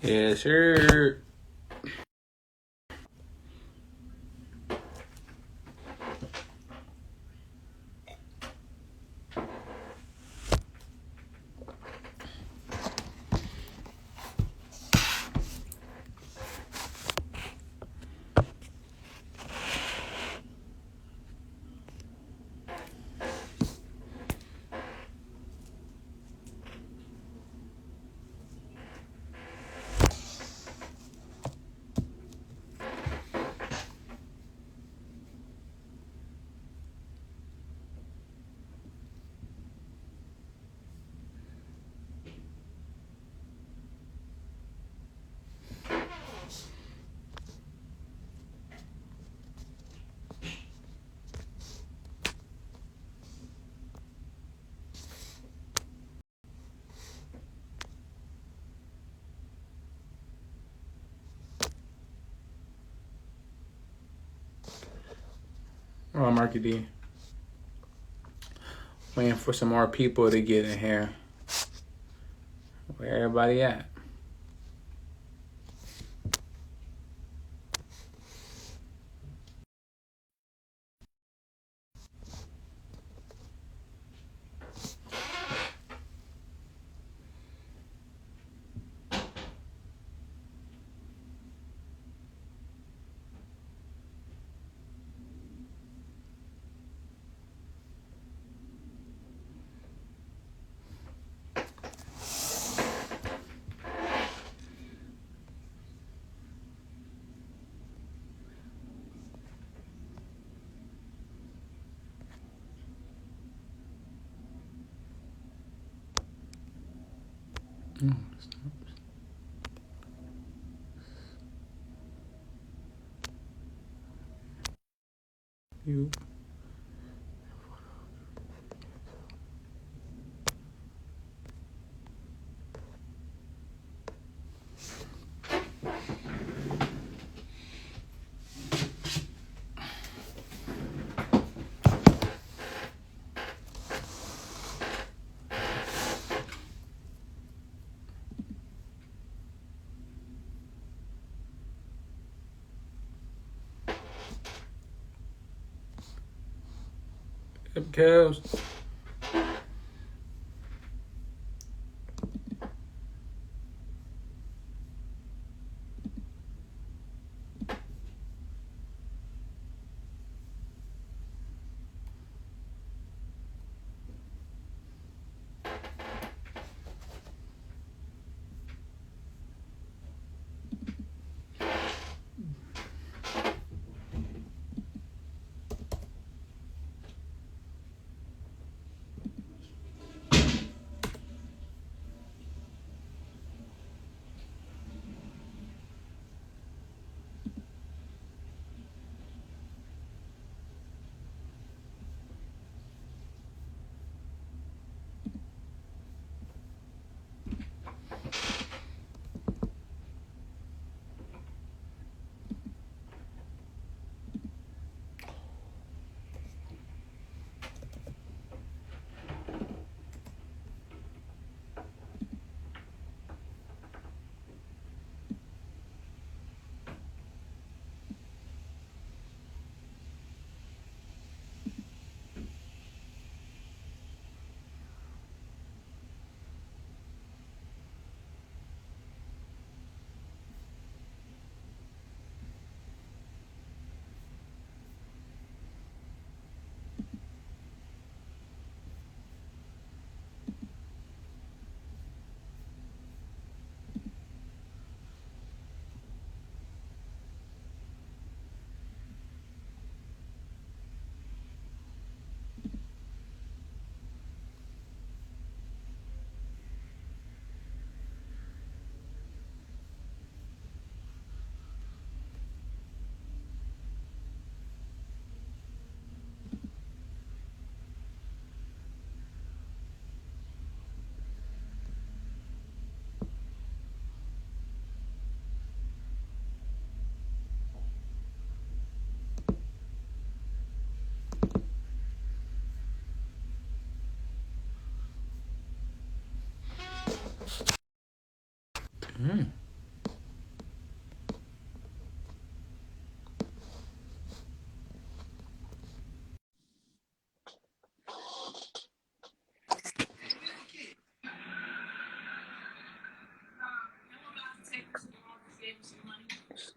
Yes, sir. Oh, Marky D. Waiting for some more people to get in here. Where everybody at? You. Cows.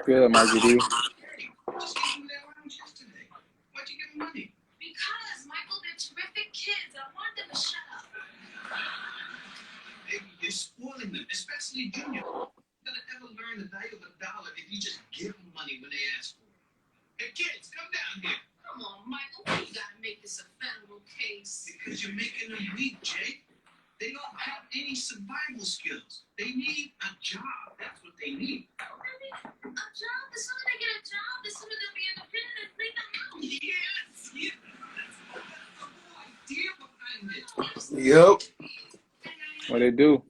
Good, Marky D. Just gave him their allowance yesterday. Why'd you give him money? Because, Michael, they're terrific kids. I want them to shut up. Hey, you're spoiling them, especially Junior. You're gonna ever learn the value of a dollar if you just give them money when they ask for it. Hey, kids, come down here. Come on, Michael. Why you gotta make this a federal case? Because you're making them weak, Jake. They don't have any survival skills. They need a job. That's what they need. Really? A job? The sooner they get a job, the sooner they'll be independent and leave the house. Yes, yeah. That's the whole idea behind it. Yep. What they do?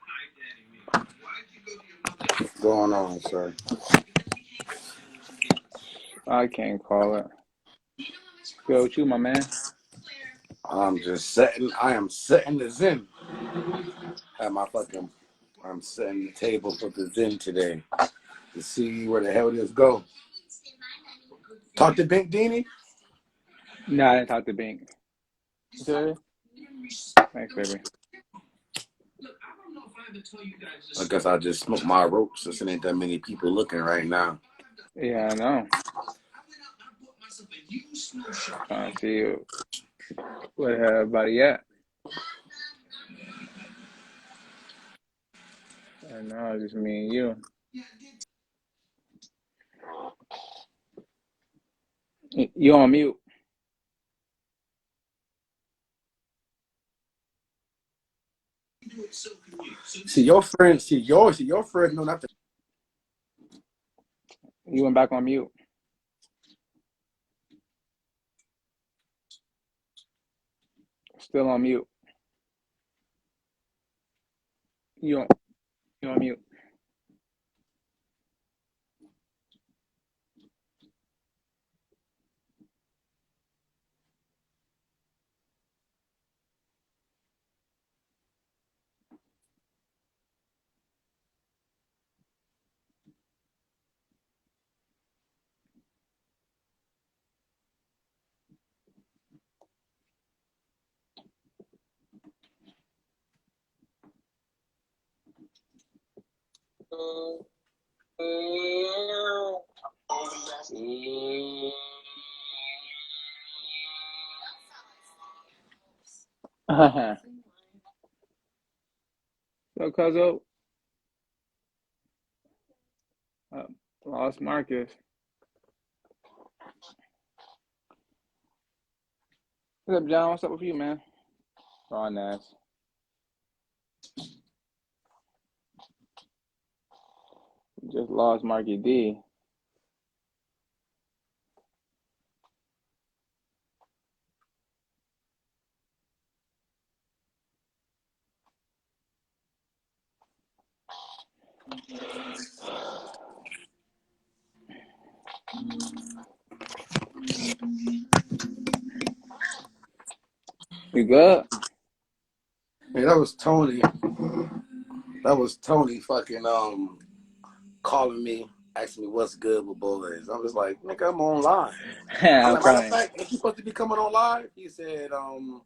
Hi, Daddy. Why'd you go to your mother? What's going on, sir? I can't call it. Go with you, my man. I'm setting the Zen. I'm setting the table for the Zen today to see where the hell this go. Talk to Bink Dini? Nah, I didn't talk to Bink. Okay. Thanks, baby. I guess I just smoked my ropes since there ain't that many people looking right now. Yeah, I know. Trying to see where everybody at. I know, just me and you. You on mute. See your friends know not to. You went back on mute. Still on mute. You on mute. So, Cuzzo, lost Marcus. What's up, John? What's up with you, man? Ron Nass. Just lost Marky D. You good? Hey, that was Tony. That was Tony fucking calling me, asking me what's good with boys. I was like, nigga, I'm on live. I'm I'm like, matter of crying. fact, ain't you supposed to be coming on live? He said he don't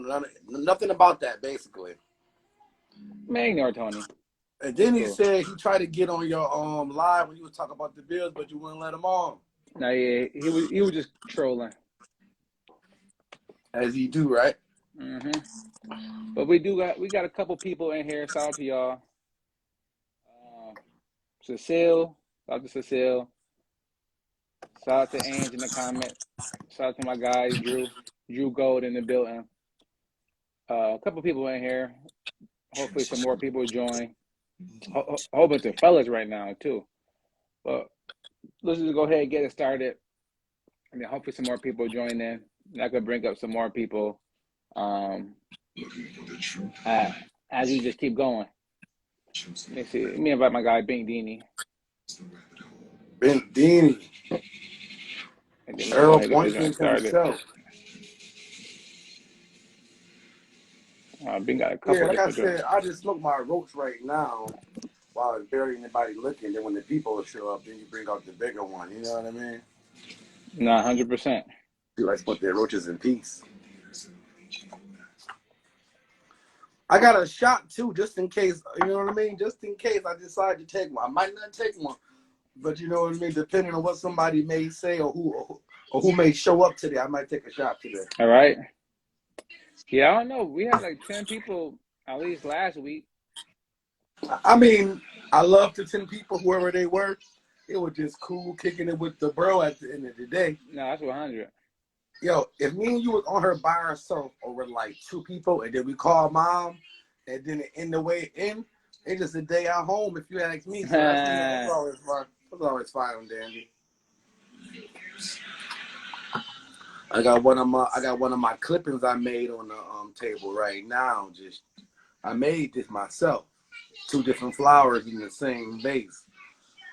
know nothing about that, basically. Man, ignore Tony. And then he Cool. said he tried to get on your live when you was talking about the Bills, but you wouldn't let him on. No, yeah, he was just trolling. As he do, right? Mm-hmm. But we got a couple people in here. Shout out to y'all. Cecile, shout out to Cecile. Shout out to Ange in the comment. Shout out to my guy Drew Gold in the building. A couple people in here. Hopefully some more people join. A whole bunch of fellas right now too. But let's just go ahead and get it started. And then hopefully some more people join in. And I could bring up some more people as we just keep going. Let me see. Let me invite my guy Bink Dini. Bink Dini. And then we go Earl ahead and get this joint Pointing started. himself. Bink got a Yeah, couple like I different said, joints. I just smoke my ropes right now while there's barely anybody looking. Then when the people show up, then you bring out the bigger one. You know what I mean? Nah, 100%. You like to put their roaches in peace. I got a shot too, just in case. You know what I mean? Just in case I decide to take one. I might not take one, but you know what I mean. Depending on what somebody may say or who may show up today, I might take a shot today. All right. Yeah, I don't know. We had like 10 people at least last week. I mean, I love the 10 people, whoever they were. It was just cool kicking it with the bro at the end of the day. No, that's 100. Yo, if me and you was on her by herself over like 2 people, and then we call mom, and then it end the way it end, it's just a day at home if you ask me. So that's always fun. That's always fine and dandy. I got one of my clippings I made on the table right now. I made this myself. 2 different flowers in the same vase.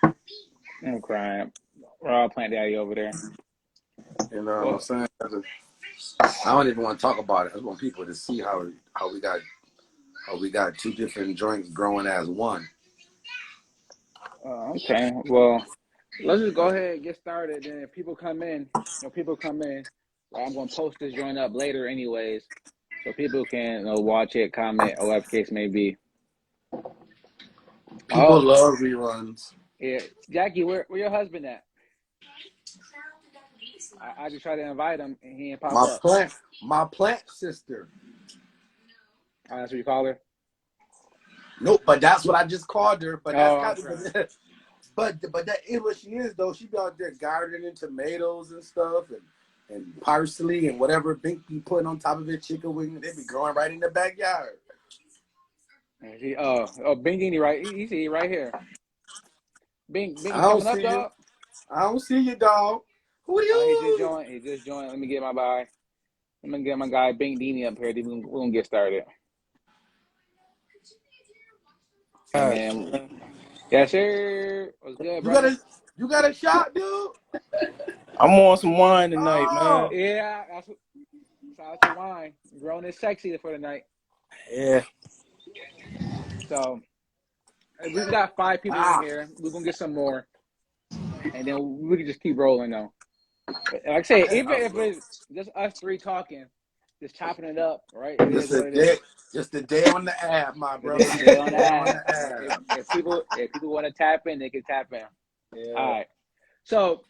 I'm crying. We're all plant daddy over there. You know what I'm saying? I don't even want to talk about it. I just want people to see how we got 2 different joints growing as one. Okay. Well, let's just go ahead and get started. And if people come in, well, I'm going to post this joint up later anyways, so people can watch it, comment, or whatever case may be. People love reruns. Yeah, Jackie, where your husband at? I just tried to invite him, and he didn't pop up. My plant sister. Oh, that's what you call her? Nope, but that's what I just called her. But that's but that is what she is though. She be out there gardening tomatoes and stuff, and parsley and whatever Bink be putting on top of it, chicken wing. They be growing right in the backyard. Bingini, right? He's right here. Bing, I don't coming up, see dog. you. I don't see you, dog. Who are you? He just joined. Let me get my guy. I'm gonna get my guy Bing Dini up here. We're gonna get started. Man, yes, sir. What's good, bro? You got a shot, dude? I'm on some wine tonight, man. Yeah, that's shout out to wine. Grown is sexy for the night. Yeah. So we've got 5 people in here. We're gonna get some more, and then we can just keep rolling though. Like I say, even if it's just us 3 talking, just chopping it up, right? Just a day on the app, my brother. Day on the app. If people want to tap in, they can tap in. Yeah. All right. So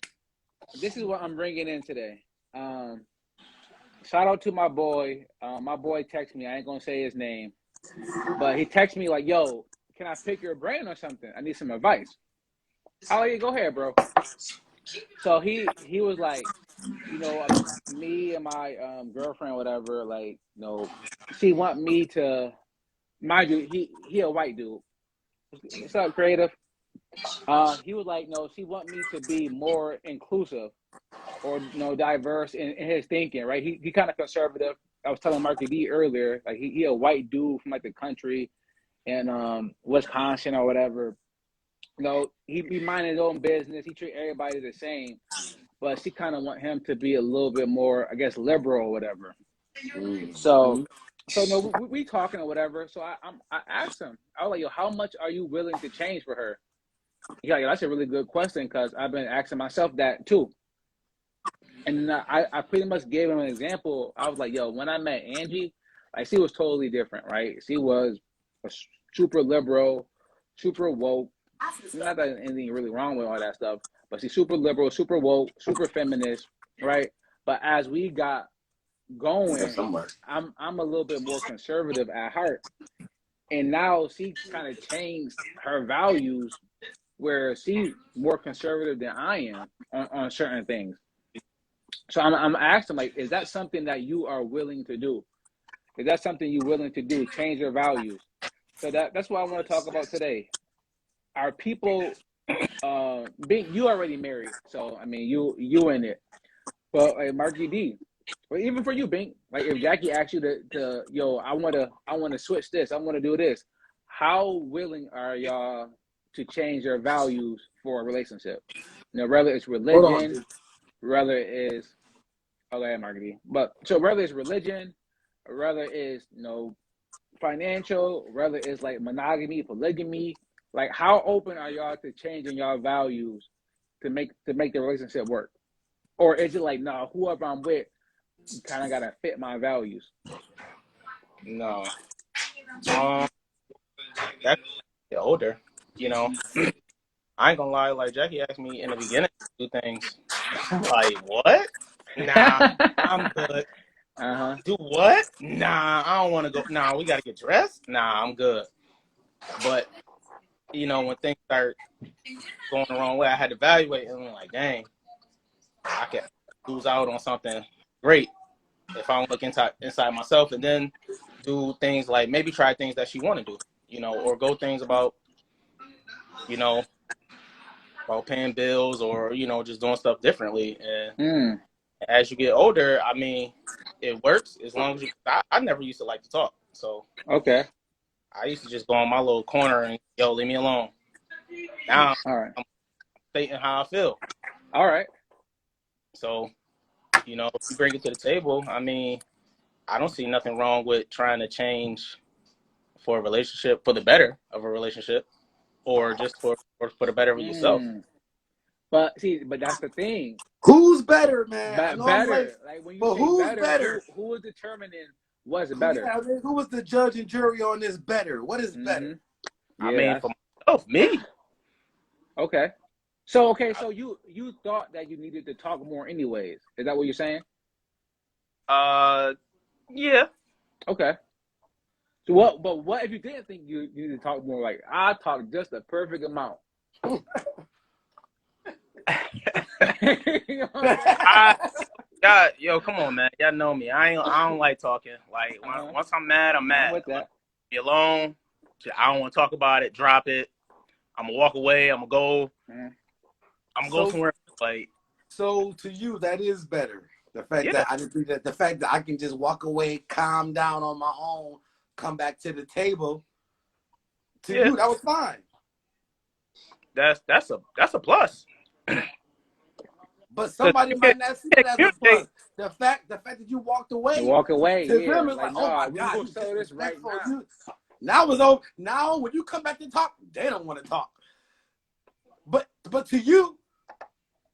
this is what I'm bringing in today. Shout out to my boy. My boy texted me. I ain't gonna say his name, but he texted me like, "Yo, can I pick your brain or something? I need some advice." How are you? Go ahead, bro. So he was like, me and my girlfriend, whatever, like, she want me to, mind you, he a white dude. What's up, creative? He was like, no, she want me to be more inclusive or diverse in his thinking, right? He kind of conservative. I was telling Marky D earlier, like he a white dude from like the country in Wisconsin or whatever. He be minding his own business. He treat everybody the same, but she kind of want him to be a little bit more, I guess, liberal or whatever. So we talking or whatever. So I asked him. I was like, yo, how much are you willing to change for her? He's like, that's a really good question because I've been asking myself that too. And I pretty much gave him an example. I was like, yo, when I met Angie, like she was totally different, right? She was a super liberal, super woke. Not that anything really wrong with all that stuff, but she's super liberal, super woke, super feminist, right? But as we got going, I'm a little bit more conservative at heart. And now she kind of changed her values where she's more conservative than I am on certain things. So I'm asking, like, is that something that you are willing to do? Is that something you're willing to do, change your values? So that's what I want to talk about today. Are people, you already married, so I mean you in it. But Marky D, or even for you, Bink, like if Jackie asks you to yo, I wanna switch this, I wanna do this, how willing are y'all to change your values for a relationship? Whether it's religion, whether it's Marky D. But so whether it's religion, whether it's financial, whether it's like monogamy, polygamy. Like, how open are y'all to changing y'all values to make the relationship work? Or is it like, no, whoever I'm with, kind of got to fit my values? No. That get older, you know. I ain't gonna lie. Like Jackie asked me in the beginning to do things. I'm like, what? Nah, I'm good. Do what? Nah, I don't want to go. Nah, we gotta get dressed. Nah, I'm good. But you know, when things start going the wrong way, I had to evaluate and I'm like, dang, I can lose out on something great if I don't look inside myself and then do things like maybe try things that she want to do, you know, or go things about, you know, about paying bills or, you know, just doing stuff differently. And as you get older, I mean, it works as long as you. I never used to like to talk, so Okay. I used to just go in my little corner and yo, leave me alone. Now All right. I'm stating how I feel. All right. So, you know, if you bring it to the table, I mean, I don't see nothing wrong with trying to change for a relationship, for the better of a relationship, or just for the better of yourself. But see, but that's the thing. Who's better, man? I know I'm late, Better. Like when you but say who's better, better? who is determining what's better? Yeah, I mean, who was the judge and jury on this better? What is better? Yeah, I mean, for myself, me. Okay. So you thought that you needed to talk more anyways. Is that what you're saying? Yeah. Okay. So what if you didn't think you needed to talk more? Like I talk just the perfect amount. You know what I'm saying? Yo, come on, man. Y'all know me. I don't like talking. Like once I'm mad, I'm mad. I'm with that. Like, be alone. I don't want to talk about it. Drop it. I'm gonna walk away. I'm gonna go. I'm gonna go somewhere. Like, so to you, that is better. The fact that I just the fact that I can just walk away, calm down on my own, come back to the table. To you, that was fine. That's a plus. But somebody might not see that as a plus. The fact that you walked away. You walk away. To yeah. them, it's like, oh my God, you sell this right now. Now it's over. Now when you come back to talk, they don't want to talk. But to you,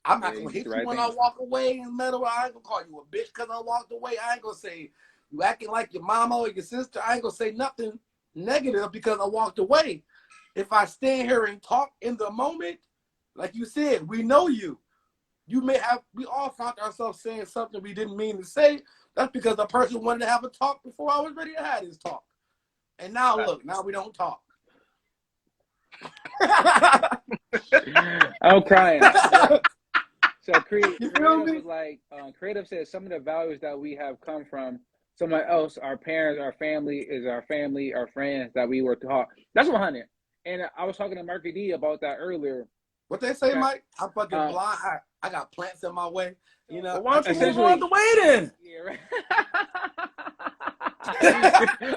I'm not gonna hit you when I walk away in the middle. I ain't gonna call you a bitch because I walked away. I ain't gonna say you acting like your mama or your sister. I ain't gonna say nothing negative because I walked away. If I stand here and talk in the moment, like you said, we know you. We all found ourselves saying something we didn't mean to say. That's because the person wanted to have a talk before I was ready to have this talk. And now look, now we don't talk. I'm crying. So Creative was like, Creative says some of the values that we have come from someone else, our parents, our family, our friends that we were taught. That's 100. And I was talking to Marky D about that earlier. What they say, Mike? I'm fucking blind. I got plants in my way. You know, well, why don't you move on the way then? Yeah, right.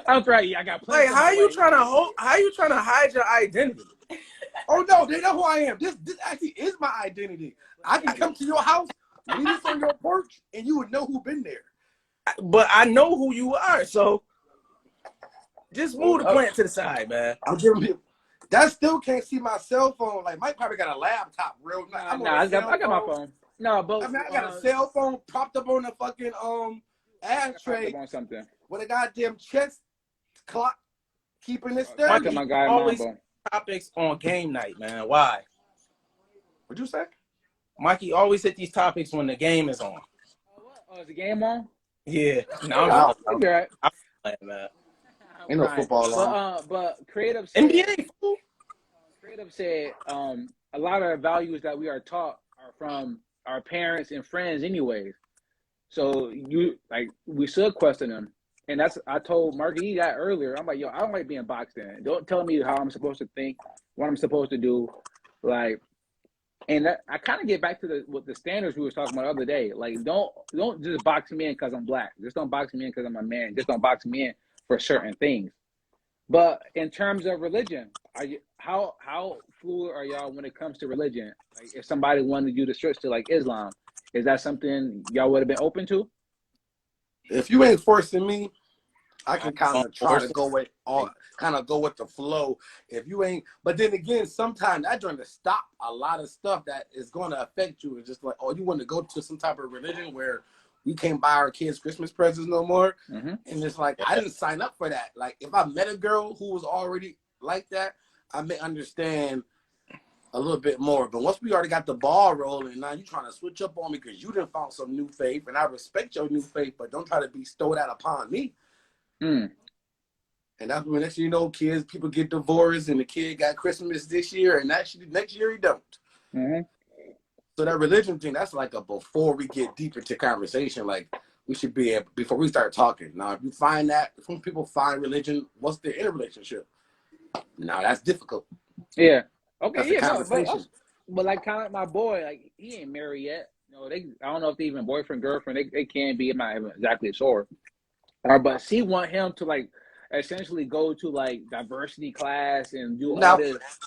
I'm right. I got plants. Like, how you trying to hide your identity? Oh no, they know who I am. This actually is my identity. I can come to your house, leave this on your porch, and you would know who been there. But I know who you are, so just move the plant to the side, man. I'm giving people. That still can't see my cell phone. Like Mike probably got a laptop real nice. I got my phone. No, but I mean, I got a cell phone propped up on the fucking ashtray on something with a goddamn chest clock keeping it steady. Talking my guy always Mambo. Topics on game night, man. Why? What'd you say? Mikey always hit these topics when the game is on. Oh, is the game on? Yeah. No, I'm right. I'm playing, man. Ain't no football on. But Creative said, NBA. Creative said a lot of the values that we are taught are from our parents and friends anyways. So we should question them. And I told Marky that earlier. I'm like, yo, I don't like being boxed in. Don't tell me how I'm supposed to think, what I'm supposed to do. Like, and I kind of get back to the standards we were talking about the other day. Like, don't just box me in because I'm black. Just don't box me in because I'm a man. Just don't box me in for certain things. But in terms of religion, how fluid are y'all when it comes to religion? Like, if somebody wanted you to switch to like Islam, is that something y'all would have been open to? If you ain't forcing me, I can kind of try to go with the flow. If you ain't, but then again, sometimes I trying to stop a lot of stuff that is going to affect you. It's just like, oh, you want to go to some type of religion where we can't buy our kids Christmas presents no more. Mm-hmm. And it's like, I didn't sign up for that. Like, if I met a girl who was already like that, I may understand a little bit more. But once we already got the ball rolling, now you trying to switch up on me because you done found some new faith, and I respect your new faith, but don't try to bestow that upon me. Mm. And that's when next thing you know, people get divorced, and the kid got Christmas this year, and next year he don't. Mm-hmm. So that religion thing, that's like a before we get deep into conversation, like we should be able, before we start talking. Now, if you find that, when people find religion, what's their interrelationship? Now, that's difficult. Yeah. Okay. That's yeah. a conversation. But like kind of my boy, like he ain't married yet. You know, I don't know if they even boyfriend, girlfriend. They can be. I'm not even exactly sure. But she want him to like essentially go to like diversity class and do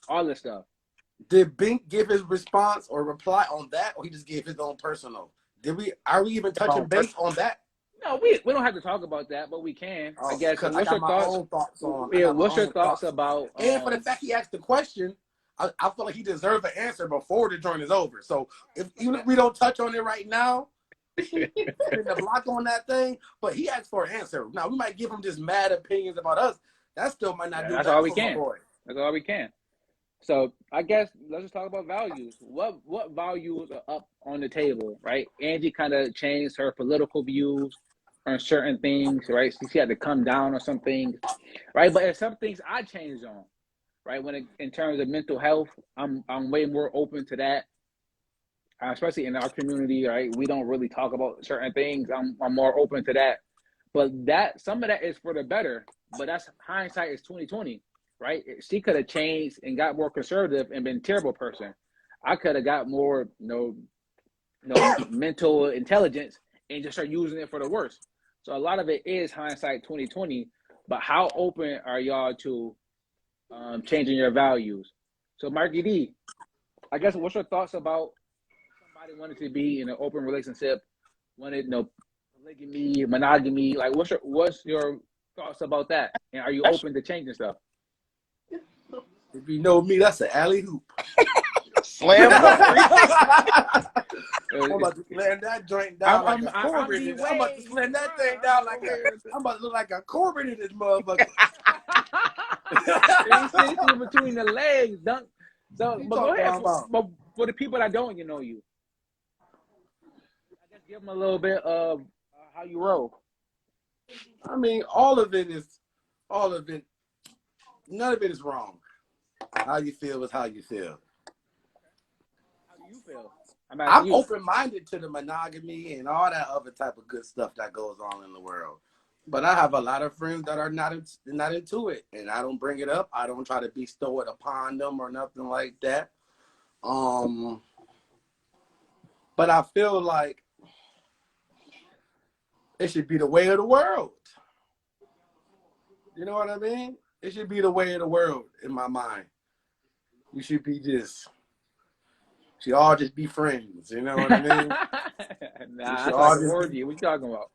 all this stuff. Did Bink give his response or reply on that, or he just gave his own personal? Are we even touching base on that? No, we don't have to talk about that, but we can. I guess. Because I got my own thoughts on. Yeah, what's your thoughts about? And for the fact he asked the question, I feel like he deserved the answer before the joint is over. So even if we don't touch on it right now, the block on that thing, but he asked for an answer. Now we might give him just mad opinions about us. That still might not do. That's all we can. That's all we can. So I guess let's just talk about values. What values are up on the table, right? Angie kind of changed her political views on certain things, right? She had to come down on some things, right? But there's some things I changed on, right? In terms of mental health, I'm way more open to that, especially in our community, right? We don't really talk about certain things. I'm more open to that, but some of that is for the better. But that's hindsight is 2020. Right, she could have changed and got more conservative and been a terrible person. I could have got more, mental intelligence and just start using it for the worst. So a lot of it is hindsight 2020. But how open are y'all to changing your values? So Marky D, I guess what's your thoughts about somebody wanting to be in an open relationship, polygamy, monogamy? Like, what's your thoughts about that? And are you open to changing stuff? If you know me, that's an alley hoop. Slam. I'm about to slam that joint down like a Corbin. I'm about to slam that thing down like I'm about to look like a Corbin in this motherfucker. Between the legs, dunk. So, but go ahead. But for the people that don't, you, I guess give them a little bit of how you roll. I mean, none of it is wrong. How you feel is how you feel. How do you feel? I'm open-minded to the monogamy and all that other type of good stuff that goes on in the world. But I have a lot of friends that are not into it, and I don't bring it up. I don't try to bestow it upon them or nothing like that. But I feel like it should be the way of the world. You know what I mean? It should be the way of the world in my mind. We should all just be friends. You know what I mean? Nah, that's like an orgy. What you talking about?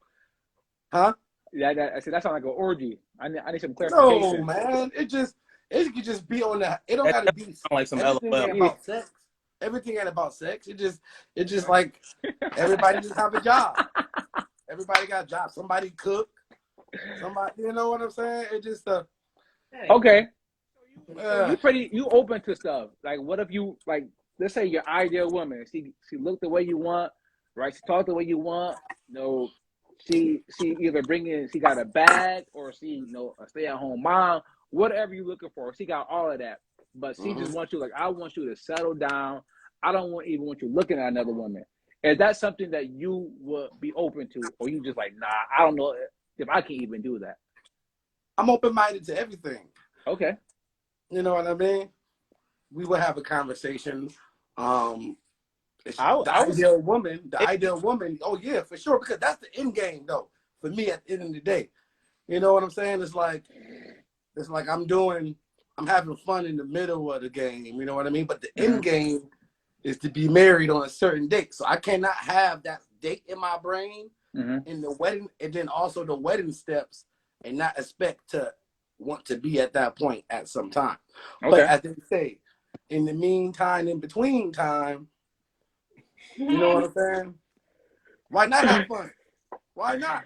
Huh? Yeah, I said that sounds like an orgy. I need some clarification. No, man. It could just be on that. It don't got to be like some everything ain't about sex. Everything ain't about sex. It just like everybody just have a job. Everybody got a job. Somebody cook. Somebody, you know what I'm saying? It just okay. You open to stuff. Like, what if you, like, let's say your ideal woman, she looked the way you want, right? She talked the way you want. She either she got a bag, or she, a stay-at-home mom, whatever you're looking for. She got all of that, but she just wants you, like, I want you to settle down. I don't even want you looking at another woman. Is that something that you would be open to, or you just like, nah, I don't know if I can even do that? I'm open-minded to everything. Okay. You know what I mean? We will have a conversation. The ideal woman. Oh yeah, for sure. Because that's the end game, though. For me, at the end of the day, you know what I'm saying? It's like I'm having fun in the middle of the game. You know what I mean? But the end game is to be married on a certain date. So I cannot have that date in my brain in the wedding, and then also the wedding steps, and not expect to want to be at that point at some time. Okay. But as they say, in the meantime, in between time, you know what I'm saying? Why not have fun? Why not?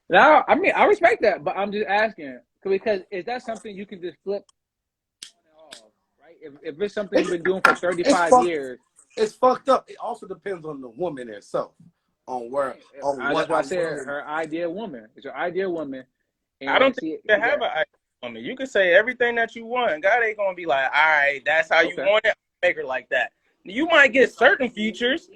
Now, I mean, I respect that, but I'm just asking because is that something you can just flip on and off, right? If it's something you've been doing for 35 years, it's fucked up. It also depends on the woman herself, on what that's why I I'm said willing. her ideal woman. It's her ideal woman. And I don't think you can have an ideal woman. You can say everything that you want. God ain't gonna be like, all right, that's how you want it. Make her like that. You might get certain features.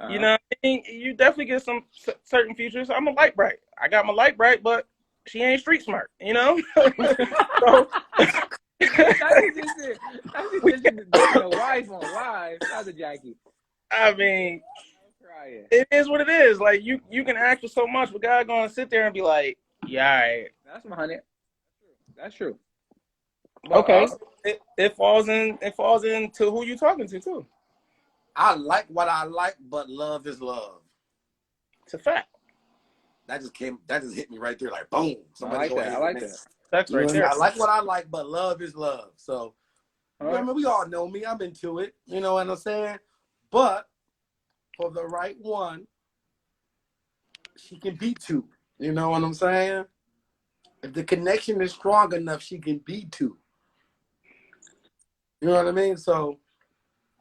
You know what I mean? You definitely get some certain features. I'm a light bright. I got my light bright, but she ain't street smart. You know. So, the wife on live. That's a Jackie. I mean, it is what it is. Like you can ask for so much, but God gonna sit there and be like, yeah, all right. That's my honey. That's true. But okay. It falls into who you talking to too. I like what I like, but love is love. It's a fact. That just hit me right there, like boom. Somebody I like that. That's right there. I like what I like, but love is love. So, I mean, we all know me. I'm into it. You know what I'm saying? But for the right one, she can be two. You know what I'm saying? If the connection is strong enough, she can be two. You know what I mean? So,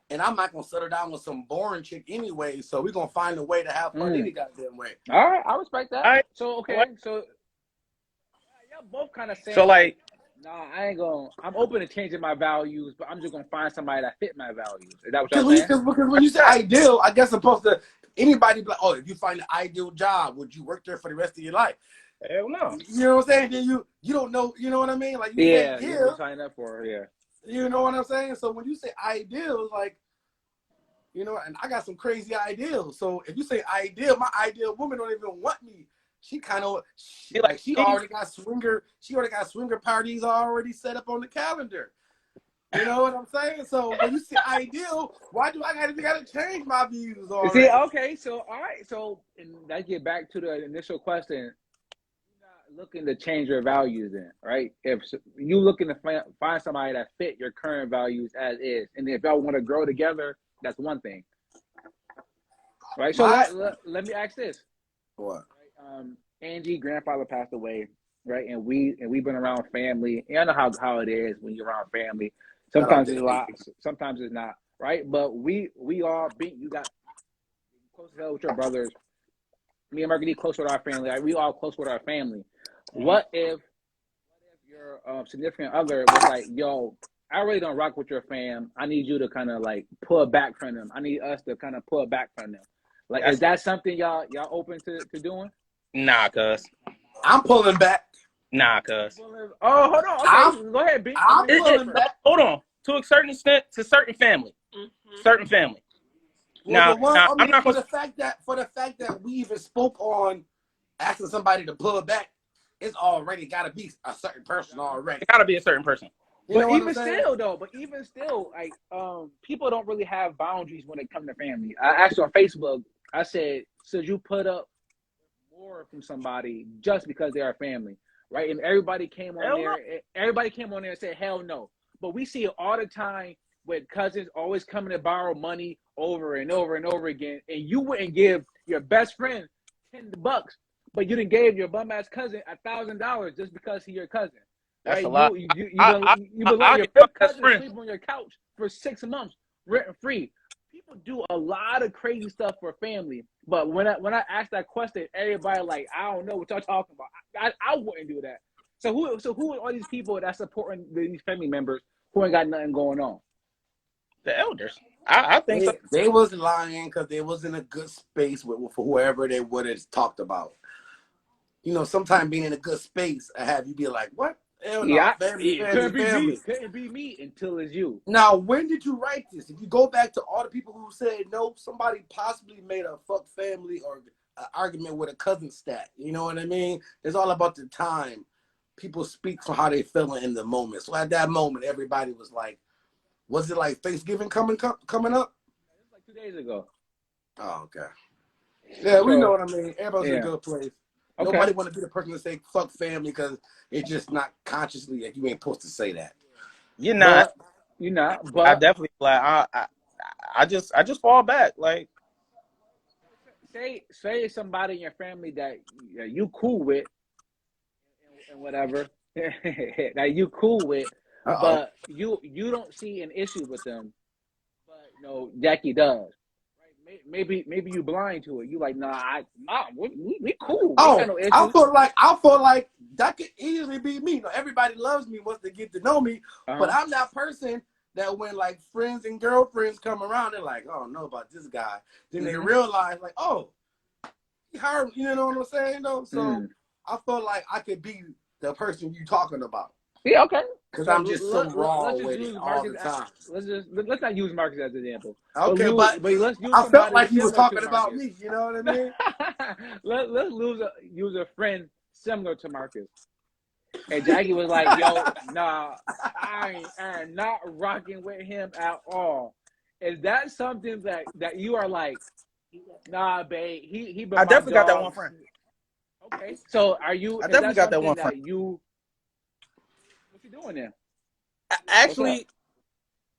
and I'm not gonna settle down with some boring chick anyway. So we're gonna find a way to have fun any goddamn way. All right, I respect that. All right. So so y'all both kind of saying. So like, nah, I ain't gonna. I'm open to changing my values, but I'm just gonna find somebody that fit my values. Is that what you're saying? Because when you say ideal, I guess supposed to anybody be like, oh, if you find the ideal job, would you work there for the rest of your life? Hell no. You know what I'm saying? Then you don't know. You know what I mean? Like you sign up for her. Yeah. You know what I'm saying? So when you say ideal, it's like, you know, and I got some crazy ideals. So if you say ideal, my ideal woman don't even want me. She kind of she already got swinger parties already set up on the calendar. You know what I'm saying? So when you say ideal, why do I gotta change my views already? See, okay, so all right, so and that get back to the initial question. You're not looking to change your values then, right? If you looking to find somebody that fit your current values as is, and if y'all want to grow together, that's one thing. Right? So let me ask this. What? Right? Angie, grandfather passed away, right? And we've been around family. And I know how it is when you're around family. Sometimes it's a lot, sometimes it's not, right? But we all you got close to hell with your brothers. Me and Marguerite close with our family. Like, we all close with our family. What if your significant other was like, yo, I really don't rock with your fam. I need you to kind of like pull back from them. I need us to kind of pull back from them. Like, is that something y'all open to doing? Nah, cuz. I'm pulling back. Nah, cuz. Oh, hold on. Okay, go ahead, B. I'm pulling back. Hold on. To a certain extent, to certain family. Certain family. Well, I'm not for the fact that we even spoke on asking somebody to pull back, it's already got to be a certain person already. It got to be a certain person. But even still, like, people don't really have boundaries when it comes to family. I asked you on Facebook, I said, should you put up more from somebody just because they are family, right? And everybody came on there and said, hell no. But we see it all the time with cousins always coming to borrow money over and over and over again, and you wouldn't give your best friend $10, but you didn't give your bum ass cousin $1,000 just because he's your cousin. That's right? a lot. You been letting your best cousin sleep on your couch for 6 months rent free. People do a lot of crazy stuff for family, but when I ask that question, everybody like, I don't know what y'all talking about. I wouldn't do that. So who are all these people that supporting these family members who ain't got nothing going on? The elders. I think so. They was lying because they was in a good space for whoever they would have talked about. You know, sometimes being in a good space, I have you be like, what? Hell no, family. Couldn't be me until it's you. Now, when did you write this? If you go back to all the people who said no, somebody possibly made a fuck family or an argument with a cousin stat. You know what I mean? It's all about the time. People speak for how they feeling in the moment. So at that moment, everybody was like, was it like Thanksgiving coming up? It was like 2 days ago. Oh, okay. Yeah, we know what I mean. Everybody's in a good place. Okay. Nobody want to be the person to say fuck family because it's just not consciously like you ain't supposed to say that. You're not. But I definitely like I just fall back. Like, say somebody in your family that you cool with and whatever that you cool with, but you don't see an issue with them, but Jackie does. Right? Maybe you blind to it. You like, we cool. We got no issues. I feel like that could easily be me. Everybody loves me once they get to know me, but I'm that person that when like friends and girlfriends come around, they're like, oh, I don't know about this guy. Then they realize like, oh, he heard, you know what I'm saying though? So I feel like I could be the person you talking about. Yeah, okay. Because I'm just so raw with it all the time. Let's not use Marcus as an example. Okay, but let's use I felt like he was talking about me. You know what I mean? let's use a friend similar to Marcus. And Jackie was like, "Yo, nah, I am not rocking with him at all." Is that something that you are like, nah, babe? He. I definitely got that one friend. Okay, so are you? I definitely got that one friend. What you doing there? Actually,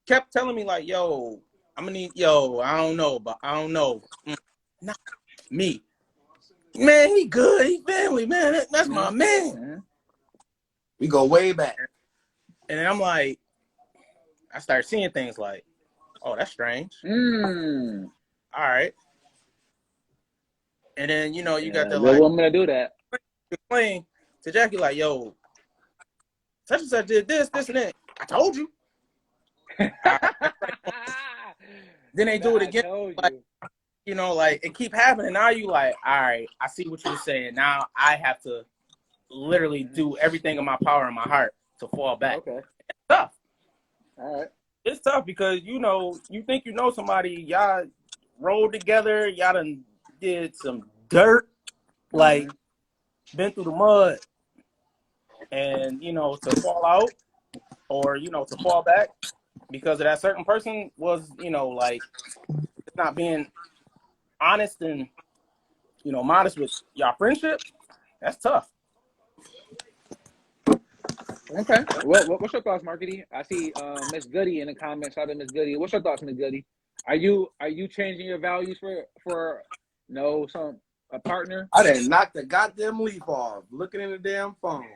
kept telling me like, "Yo, I'm gonna need I don't know, but I don't know." Not me, man. He good. He family, man. That's my man. Mm-hmm. We go way back. And then I'm like, I started seeing things like, oh, that's strange. All right. And then, you got the like, woman to do that. Explain to Jackie, like, yo, such and such did this, and that. I told you. Then they do it again. Like, like it keep happening. Now you like, all right, I see what you're saying. Now I have to literally do everything in my power and my heart to fall back. Okay. It's tough. All right. It's tough because, you think you know somebody, y'all rolled together, y'all done did some dirt, like been through the mud, and, to fall out or, to fall back because of that certain person was, like not being honest and, modest with y'all friendship. That's tough. Okay. What's your thoughts, Markety? I see Miss Goody in the comments. Shout out to Miss Goody. What's your thoughts, Miss Goody? Are you changing your values for a partner? I didn't knock the goddamn leaf off. Looking in the damn phone.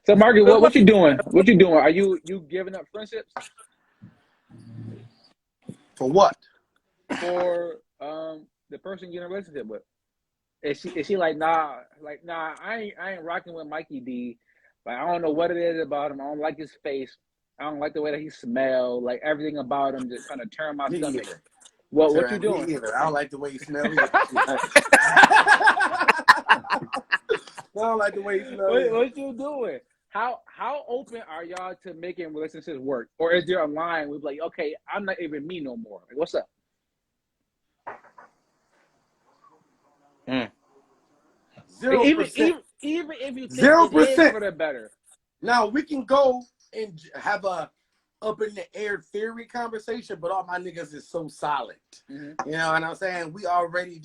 So, Markety, what you doing? What you doing? Are you giving up friendships? For what? For the person you're in a relationship with. Is she like, nah, I ain't rocking with Mikey D. Like, I don't know what it is about him. I don't like his face. I don't like the way that he smells. Like, everything about him just kind of turn my stomach. Either. What you doing? Either. I don't like the way he smells. I don't like the way he smells. What you doing? How open are y'all to making relationships work? Or is there a line where like, okay, I'm not even me no more? Like, what's up? 0%. Even if you think 0%. it is for the better. Now we can go and have a up in the air theory conversation, but all my niggas is so solid. You know what I'm saying? We already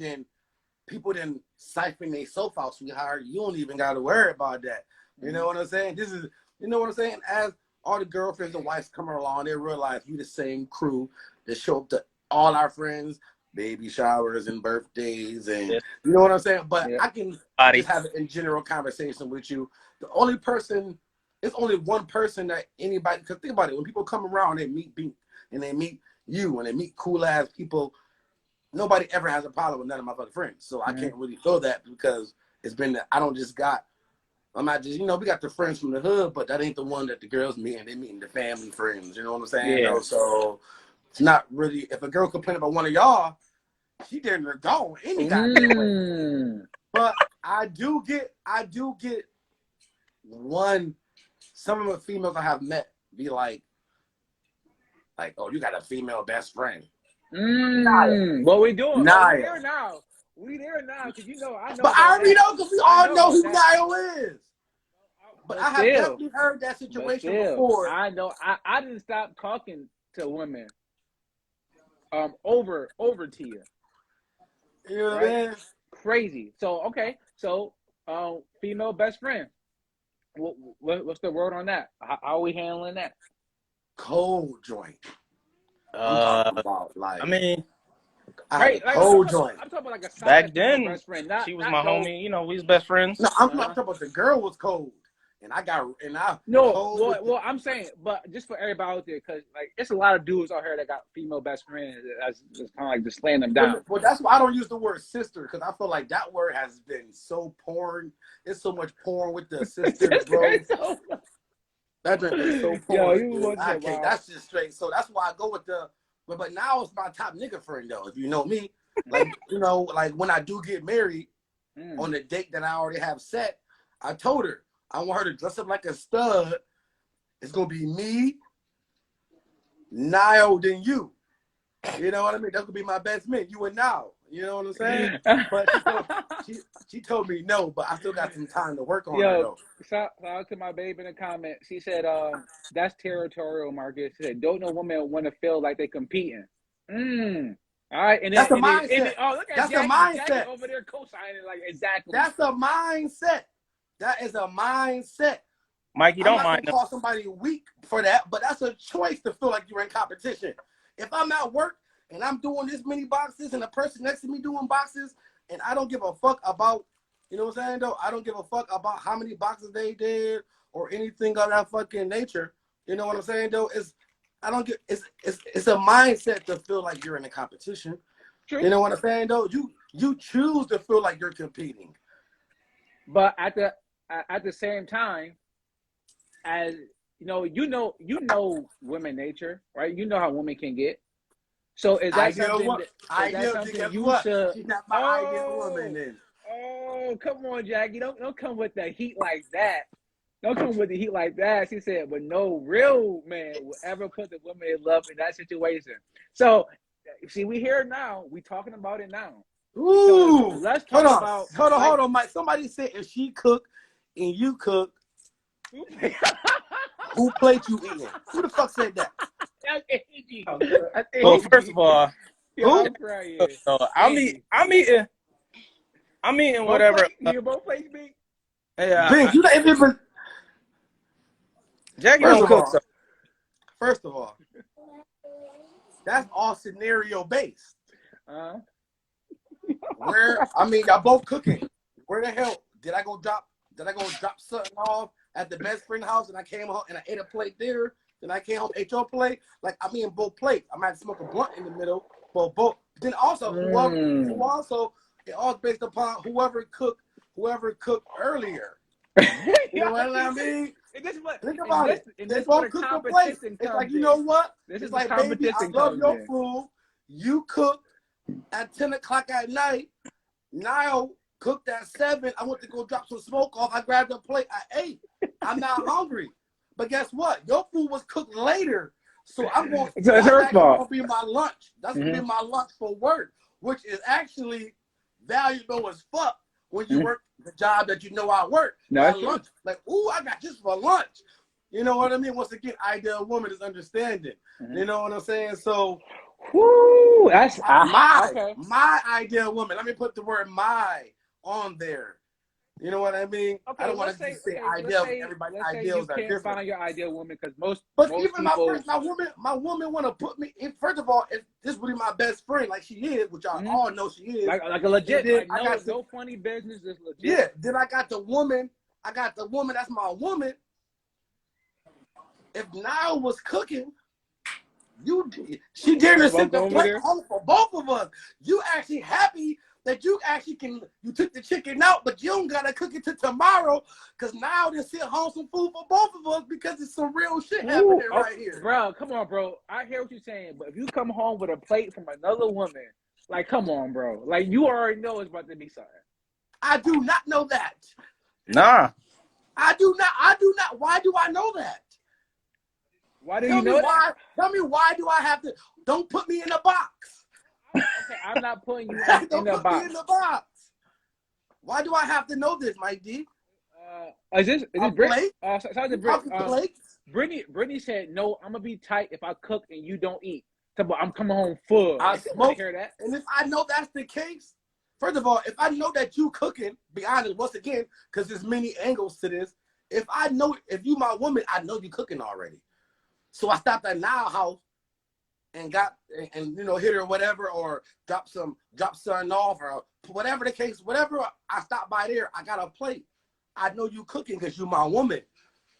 people siphon their soap out, sweetheart. You don't even gotta worry about that. You know what I'm saying? You know what I'm saying? As all the girlfriends and wives come along, they realize we the same crew that show up to all our friends, baby showers and birthdays, and you know what I'm saying? But I can just have a general conversation with you. The only person, it's only one person that anybody, because think about it, when people come around, they meet Bink, and they meet you, and they meet cool ass people, nobody ever has a problem with none of my fucking friends. So I can't really feel that because it's been, I'm not just, we got the friends from the hood, but that ain't the one that the girls meet, and they meeting the family friends, you know what I'm saying? Yeah. So it's not really, if a girl complain about one of y'all, she damn near gone any goddamn way. But I do get some of the females I have met be like, oh, you got a female best friend. What we doing? We there now, because I know. But I already know, because we all know who Niall is. But I have definitely heard that situation before. I know. I didn't stop talking to women over Tia. You know what I mean? Crazy. So, okay. So, female best friend. What's the word on that? How are we handling that? Cold joint. I'm talking about, like, I mean, Right? Like whole joint. I'm talking about like a solid Back then, best friend. Not, she was not my no, homie. You know, we was best friends. No, I'm talking about the girl was cold, and I No, cold. well, I'm saying, but just for everybody out there, because like it's a lot of dudes out here that got female best friends. That's just kind of like just laying them down. Well, that's why I don't use the word sister, because I feel like that word has been so porn. It's so much porn with the sisters, bro. That drink is so porn. Yo, that's just straight. So that's why I go with the. But now it's my top nigga friend though. If you know me, like like when I do get married, on the date that I already have set, I told her I want her to dress up like a stud. It's gonna be me, Niall, then you. You know what I mean? That's gonna be my best man, you and Niall. You know what I'm saying? But she told me no, but I still got some time to work on her though. Shout out to my babe in the comment. She said, that's territorial, Marcus. She said, don't no woman want to feel like they competing. All right, and that's then, the mindset. Look at that's Jackie, the mindset. Jackie over there co-signing like exactly. That's the mindset. That is a mindset. Mike, you don't I'm mind. not gonna call somebody weak for that, but that's a choice to feel like you're in competition. If I'm at work and I'm doing this many boxes and the person next to me doing boxes, and I don't give a fuck about, you know what I'm saying though? I don't give a fuck about how many boxes they did or anything of that fucking nature. You know what I'm saying though? It's a mindset to feel like you're in a competition. True. You know what I'm saying though? You choose to feel like you're competing. But at the same time, as you know women nature, right? You know how women can get. So is that something you should? She's not my ideal woman then. Oh, come on, Jackie. Don't come with the heat like that. Don't come with the heat like that. She said, but no real man will ever put the woman they love in that situation. So, see, we here now. We talking about it now. Ooh, let's talk about. Hold on, Mike. Somebody said if she cook and you cook, who plate you eating? Who the fuck said that? Well, first of all, I'm eating whatever. You both plates big? Yeah, Big, you ain't even. Jackie don't cook. First of all, that's all scenario based. Y'all both cooking. Where the hell did I go drop something off at the best friend house and I came home and I ate a plate there? Then I came home, ate your plate. Like both plates. I might smoke a blunt in the middle, but both. Then also, it all based upon whoever cooked earlier. You know what I mean? Think about it. They both cook a plate. It's like, you know what? It's like, baby, I love your food. You cook at 10 o'clock at night. Niall cooked at 7. I went to go drop some smoke off. I grabbed a plate. I ate. I'm not hungry. But guess what? Your food was cooked later. So I'm going to be my lunch. That's going to be my lunch for work, which is actually valuable as fuck when you work the job that you know I work. Lunch, like, ooh, I got this for lunch. You know what I mean? Once again, ideal woman is understanding. You know what I'm saying? So, that's my ideal woman. Let me put the word "my" on there. You know what I mean? Okay, I don't want to say ideal. Everybody's ideals are different. You can't find your ideal woman because most even people... my woman want to put me in. First of all, if this really my best friend, like she is, which y'all all know she is, like a legit. Then no funny business, just legit. Yeah. Then I got the woman. That's my woman. If Niall was cooking, she dared to sit the plate home for both of us. You actually happy that you took the chicken out, but you don't gotta cook it till tomorrow, because now they sit home some food for both of us because it's some real shit happening right here. Bro, come on, bro. I hear what you're saying, but if you come home with a plate from another woman, like, come on, bro. Like, you already know it's about to be something. I do not know that. Nah. I do not. Why do I know that? Why do you know that? Tell me why do I have to? Don't put me in a box. Okay, I'm not putting you in a box. Don't put me in the box. Why do I have to know this, Mike D? Is this Brittany? Brittany said, no, I'm going to be tight if I cook and you don't eat. I'm coming home full. I hear that. And if I know that's the case, first of all, if I know that you cooking, be honest, once again, because there's many angles to this. If you my woman, I know you cooking already. So I stopped at Niall house and got and hit her or whatever, or drop something off, or whatever the case, whatever I stop by there, I got a plate. I know you cooking because you're my woman.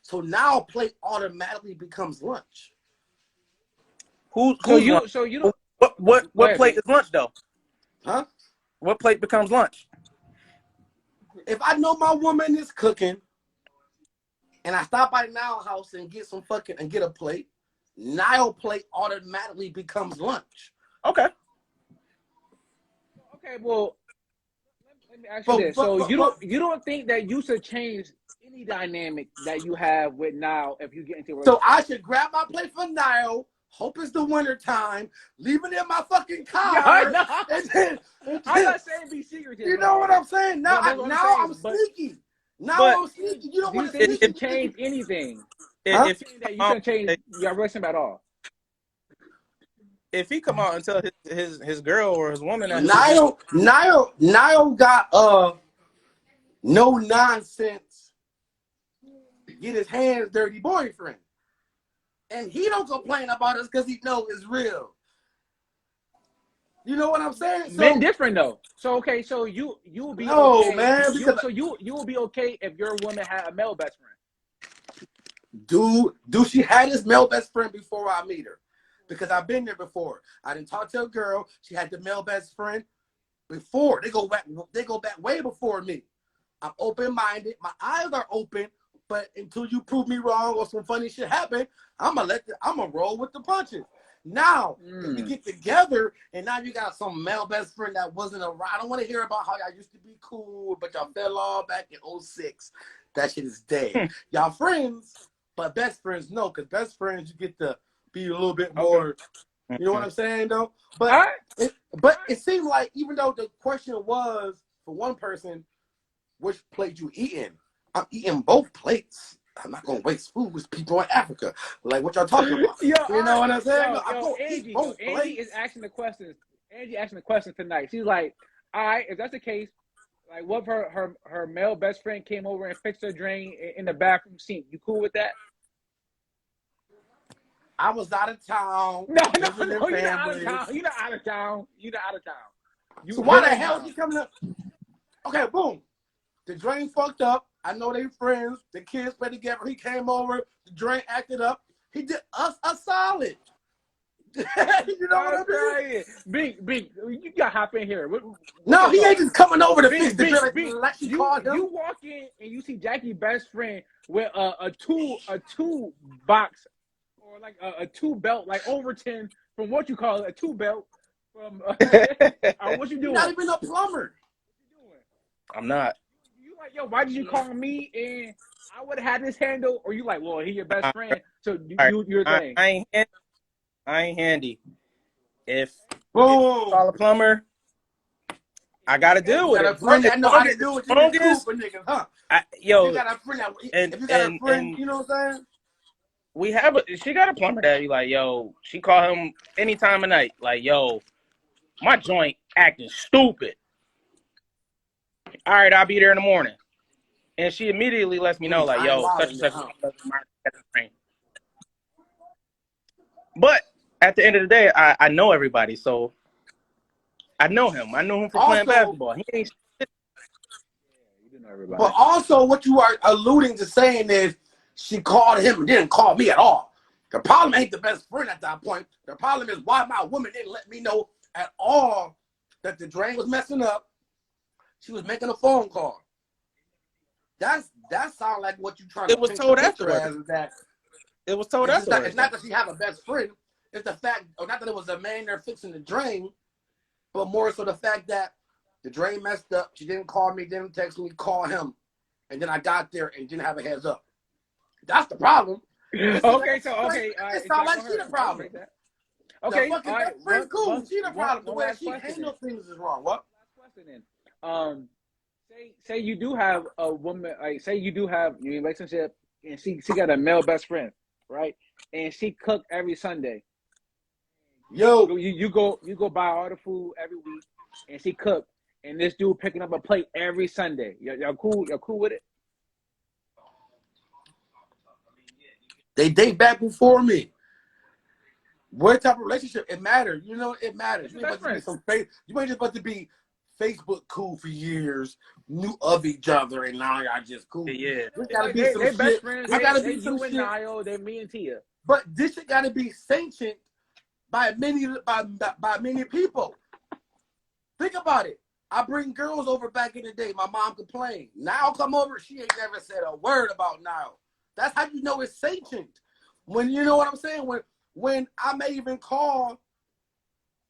So now plate automatically becomes lunch. Who's you don't what plate is lunch though? Huh? What plate becomes lunch? If I know my woman is cooking and I stop by Niall house and get a plate, Niall plate automatically becomes lunch. Okay. Okay, well, let me ask you this. So you don't think that you should change any dynamic that you have with Niall if you get into a relationship? So I should grab my plate for Niall, hope it's the winter time, leave it in my fucking car. Yeah, and then, I'm not saying be secretive. You know what I'm saying? Now, I'm sneaky. I'm sneaky. You don't want to think you should change anything. If you shouldn't change your relationship at all. If he come out and tell his girl or his woman that Niall got no nonsense, get his hands dirty boyfriend, and he don't complain about us because he know it's real. You know what I'm saying? So, men different though. So okay, so you will be okay. Man, you will be okay if your woman had a male best friend. Do she had this male best friend before I meet her? Because I've been there before. I didn't talk to a girl. She had the male best friend before. They go back way before me. I'm open-minded. My eyes are open, but until you prove me wrong or some funny shit happen, I'm gonna roll with the punches. Now, if we get together and now you got some male best friend that wasn't around. I don't want to hear about how y'all used to be cool, but y'all fell off back in 2006. That shit is dead. Y'all friends, but best friends, no, because best friends, you get to be a little bit more, you know what I'm saying, though? But it seemed like, even though the question was, for one person, which plate you eating? I'm eating both plates. I'm not going to waste food with people in Africa. Like, what y'all talking about? You know what I'm saying? I'm going to eat both plates. Angie is asking the questions. Angie asking the question tonight. She's like, all right, if that's the case, like, what if her male best friend came over and fixed her drain in the bathroom sink? You cool with that? I was out of town. No, you're not out of town. You're not out of town. So why the hell is he coming up? Okay, boom. The drain fucked up. I know they friends. The kids played together. He came over. The drain acted up. He did us a solid. You know what I'm saying? Big, you got to hop in here. No, he ain't just coming over to fix the drain. You walk in and you see Jackie's best friend with a two box or like a two belt, like Overton from what you call it, a two belt from what you doing? Not even a plumber. What you doing? I'm not. You like, yo, why did you call me and I would have had this handle? Or you like, well, he your best friend, so you your thing. I ain't handy. If call a plumber, I gotta deal with it. You got a friend that know how to do it. You cool for niggas, huh? You got a friend that, if you got a friend, you know what I'm saying? She got a plumber that be like, yo, she call him any time of night. Like, yo, my joint acting stupid. All right, I'll be there in the morning. And she immediately lets me know, like, yo, such and such. But at the end of the day, I know everybody, so I know him. I know him for playing basketball. He ain't shit. You do know everybody. But also, what you are alluding to saying is she called him and didn't call me at all. The problem ain't the best friend at that point. The problem is why my woman didn't let me know at all that the drain was messing up. She was making a phone call. That sounds like what you trying to. It was told afterwards. It was told afterwards. It's not that she have a best friend. It's the fact, or not that it was a man there fixing the drain, but more so the fact that the drain messed up. She didn't call me, didn't text me, call him, and then I got there and didn't have a heads up. That's the problem. It sounds like she the problem. Okay, the best friend cool. She the problem. The way she handles things is wrong. What? Last question then. Say you do have a woman, like say you do have your relationship, and she got a male best friend, right? And she cook every Sunday. Yo, you go buy all the food every week, and she cook, and this dude picking up a plate every Sunday. Y'all cool? Y'all cool with it? They date back before me. What type of relationship? It matters. You know, it matters. You ain't Best about to be friends. you ain't just about to be Facebook cool for years, knew of each other, and now y'all just cool. Yeah. There's gotta be They some best shit. friends. There gotta They be some you and shit. Niall. They me and Tia. But this shit gotta be sanctioned by many people. Think about it. I bring girls over back in the day. My mom complained. Now come over. She ain't never said a word about now. That's how you know it's sanctioned. When you know what I'm saying. When I may even call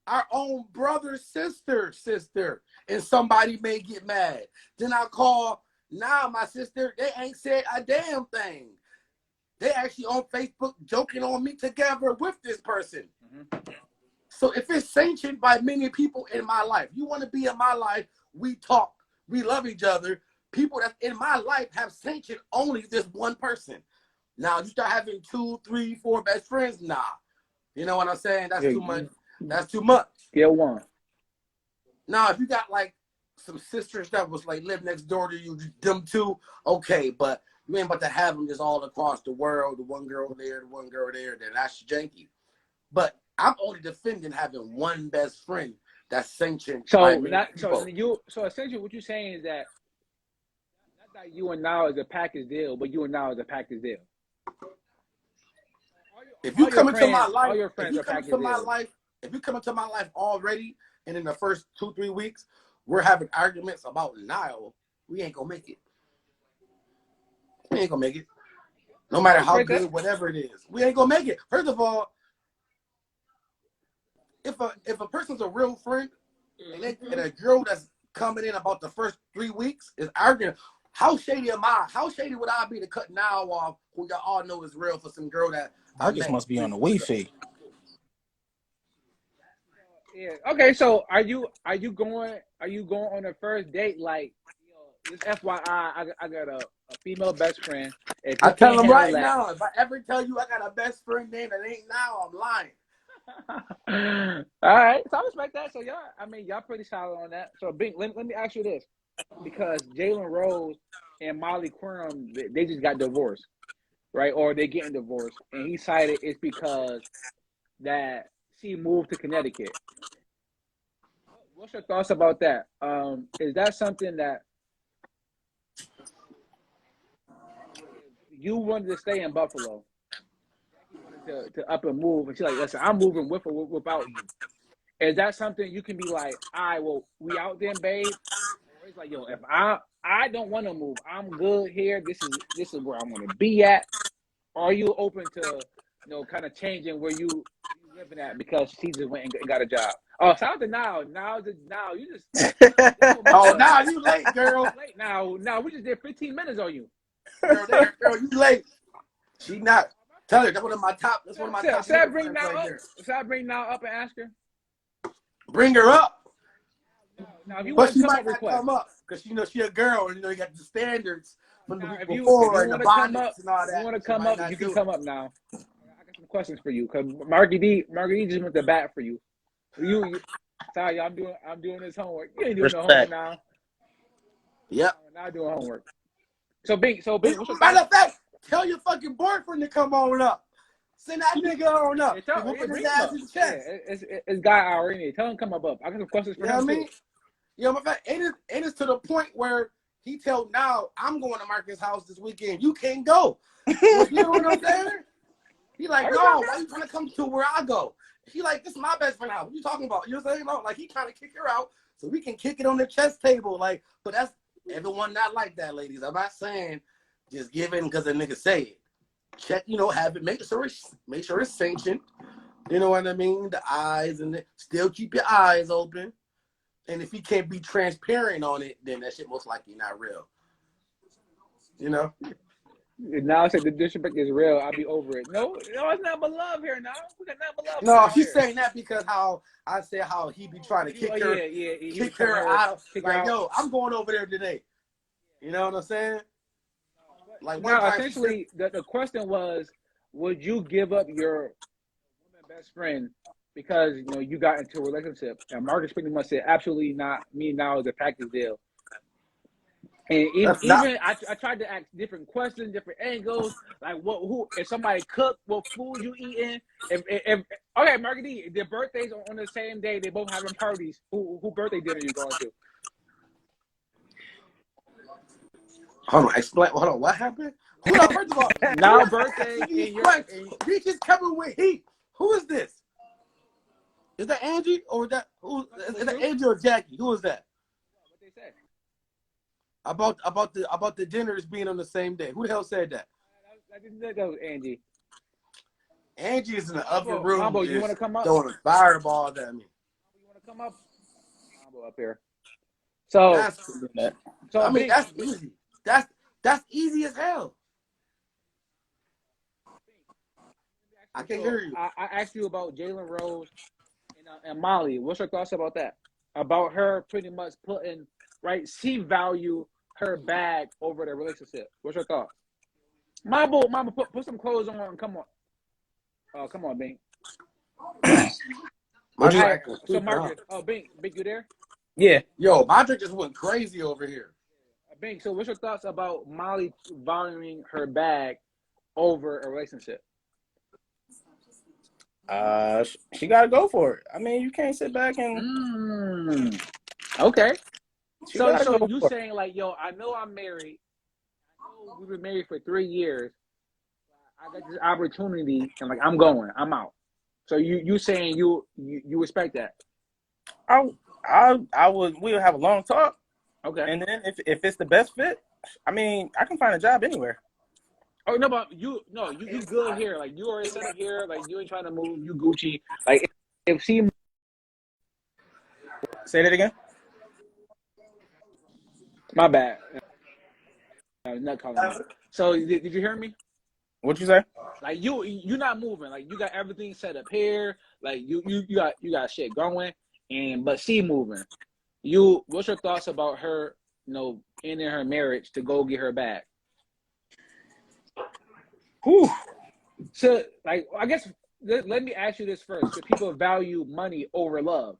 our own brother, sister, and somebody may get mad. Then I call now my sister. They ain't said a damn thing. They actually on Facebook joking on me together with this person. Mm-hmm. So if it's sanctioned by many people in my life, you want to be in my life, we talk, we love each other. People that's in my life have sanctioned only this one person. Now you start having 2, 3, 4 best friends. Nah, you know what I'm saying? That's too much. That's too much. Scale 1. Now if you got like some sisters that was like live next door to you, them two, okay, but you ain't about to have them just all across the world. The one girl there, the one girl there. Then that's janky. But I'm only defending having one best friend that's sanctioned. So essentially, what you're saying is that not that you and now is a package deal, but you and now is a package deal. If you come into my life, if you come into my life already, and in the first 2-3 weeks, we're having arguments about Niall, we ain't gonna make it. We ain't gonna make it. No matter how good, whatever it is, we ain't gonna make it. First of all, if a person's a real friend, and a girl that's coming in about the first 3 weeks is arguing, how shady am I? How shady would I be to cut Niall off, who y'all all know is real, for some girl that Marcus must be on the Wi-Fi. Yeah. Okay. So are you going on a first date like, just FYI, I got a female best friend. I tell them right now, if I ever tell you I got a best friend name that ain't now, I'm lying. All right, so I respect that. So y'all pretty solid on that. So Bink, let me ask you this, because Jalen Rose and Molly Quorum, they just got divorced, right? Or they getting divorced, and he cited it's because that she moved to Connecticut. What's your thoughts about that? Is that something that you wanted to stay in Buffalo? You wanted to up and move, and she's like, listen, I'm moving with or without you. Is that something you can be like, all right, well, we out there, babe? Or it's like, yo, if I don't want to move, I'm good here. This is where I'm going to be at. Or are you open to, kind of changing where you living at because she just went and got a job? Oh, shout out to now. Now you just. Oh, now you late, girl. Late now. We just did 15 minutes on you. Girl, you late. She not. Tell her that's one of my top. That's one of my top. Should I bring now up? Should I bring now up and ask her? Bring her up. Now, if you but she might not come up because she a girl, and you got the standards from the week before and the bonnets and all that. If you want to come up, you can come up now. I got some questions for you because Marky D just went to bat for you. Sorry, I'm doing this homework. You ain't doing no homework now. Yep. I'm not doing homework. So Bink, what's your matter of fact, tell your fucking boyfriend to come on up. Send that nigga on up. It's guy hour in here. Tell him come up. I got some questions for him. You know what I mean? You know, and it's to the point where he tell now I'm going to Marcus' house this weekend. You can't go. You know what I'm saying? He like, no, why you trying to come to where I go? He like, this is my best friend house. What you talking about? You know what I'm saying? No, like he trying to kick her out so we can kick it on the chess table. Like, but that's everyone not like that, ladies. I'm not saying just give in because a nigga say it. Check, have it. Make sure it's sanctioned. You know what I mean? The eyes and still keep your eyes open. And if he can't be transparent on it, then that shit most likely not real. Now I said the disrespect is real. I'll be over it. No, it's not but love here now. We got nothing but love. No, she's saying that because how I said how he be trying to kick her, kick her out. Yo, I'm going over there today. You know what I'm saying? Like now, essentially, the question was, would you give up your woman best friend because you got into a relationship? And Marcus pretty much said, absolutely not. Me now is a package deal. And That's not. even I tried to ask different questions, different angles, like who if somebody cooked, what food you eating? If okay, Marguerite, their birthdays on the same day, they both having parties. Who birthday dinner you going to? Hold on, explain. Hold on, what happened? Hold on, first of all, Now birthday these in your questions. He just coming with heat. Who is this? Is that Angie or is that who? Is that Angie or Jackie? Who is that? what they say? About the dinners being on the same day. Who the hell said that? That was Angie. Angie is in the upper room. Mambo, you want just to come up? throwing fireballs at me. You want to come up? Mambo up here. So That's. I mean, that's easy. That's easy as hell. I can't hear you. I asked you about Jalen Rose and Molly. What's your thoughts about that? About her pretty much putting right. She value her bag over the relationship. What's your thoughts? Mama, put some clothes on. Come on. Oh, come on, Bink. So Marcus, Bink, you there? Yeah. Yo, my drink just went crazy over here. Bink, so what's your thoughts about Molly valuing her bag over a relationship? She got to go for it. I mean, you can't sit back and. Okay. So you saying like, yo, I know I'm married. I know we've been married for 3 years. I got this opportunity, and like I'm out. So you saying you respect that? I would. We'll have a long talk. Okay. And then if it's the best fit, I mean, I can find a job anywhere. Oh no, but you good here. Like you already set up here. Like you ain't trying to move. You Gucci. Like if she. Say that again. My bad. Not calling me. So did you hear me? What'd you say? Like you not moving. Like you got everything set up here. Like you got shit going. But she moving. What's your thoughts about her? Ending her marriage to go get her back. Whew. So like I guess let me ask you this first. Should people value money over love?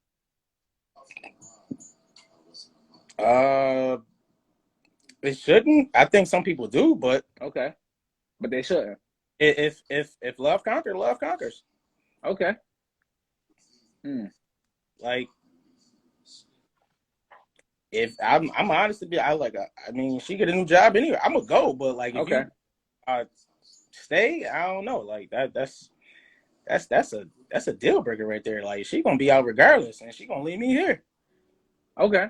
It shouldn't. I think some people do, but okay, but they shouldn't. If love conquers, love conquers. Okay. Like, if I'm honest to be, I mean, she get a new job anyway. I'm gonna go, but like, if you stay, I don't know. Like that's a deal breaker right there. Like she gonna be out regardless, and she gonna leave me here. Okay.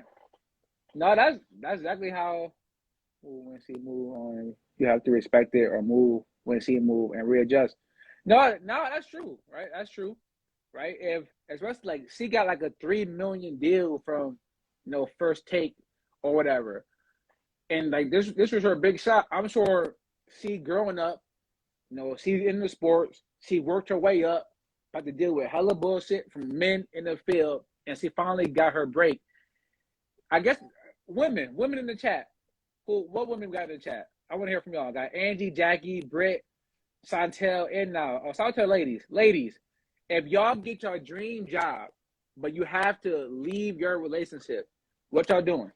No, that's exactly how when she move on, you have to respect it or move when she move and readjust. No, that's true, right? That's true, right? If especially like she got like a $3 million deal from First Take or whatever, and like this was her big shot. I'm sure she growing up, she's in the sports. She worked her way up, had to deal with hella bullshit from men in the field, and she finally got her break. I guess women in the chat. What women got in the chat? I want to hear from y'all. Got Angie, Jackie, Britt, Santel, and now. Santel, ladies, if y'all get your dream job, but you have to leave your relationship, what y'all doing?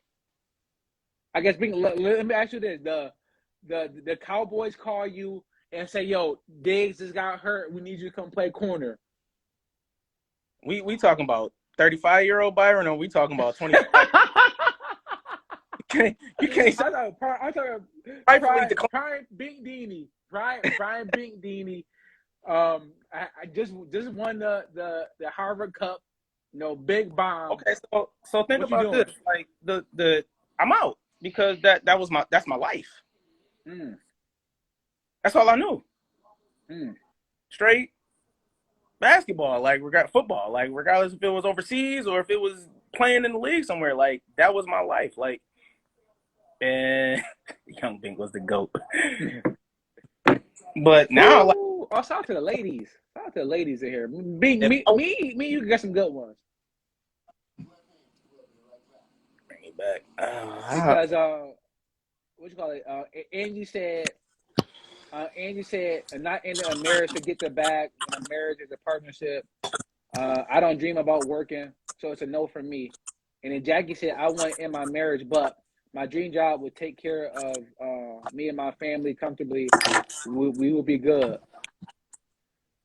I guess let me ask you this: the Cowboys call you and say, "Yo, Diggs just got hurt. We need you to come play corner." We talking about 35-year-old Byron, or we talking about 25? You can't. I thought Brian Bink Dini. Brian Bink Dini. I just won the Harvard Cup. Big bomb. Okay, so think about this. Like the I'm out because that's my life. That's all I knew. Straight basketball, like football, like regardless if it was overseas or if it was playing in the league somewhere, like that was my life. Like, and Young Bink was the GOAT. But now, like, shout out to the ladies. Shout out to the ladies in here. Me, you can get some good ones. Bring it back. Because what you call it? Angie said, not in a marriage to get the bag. A marriage is a partnership. I don't dream about working, so it's a no for me. And then Jackie said, I want in my marriage, but my dream job would take care of me and my family comfortably, we will be good.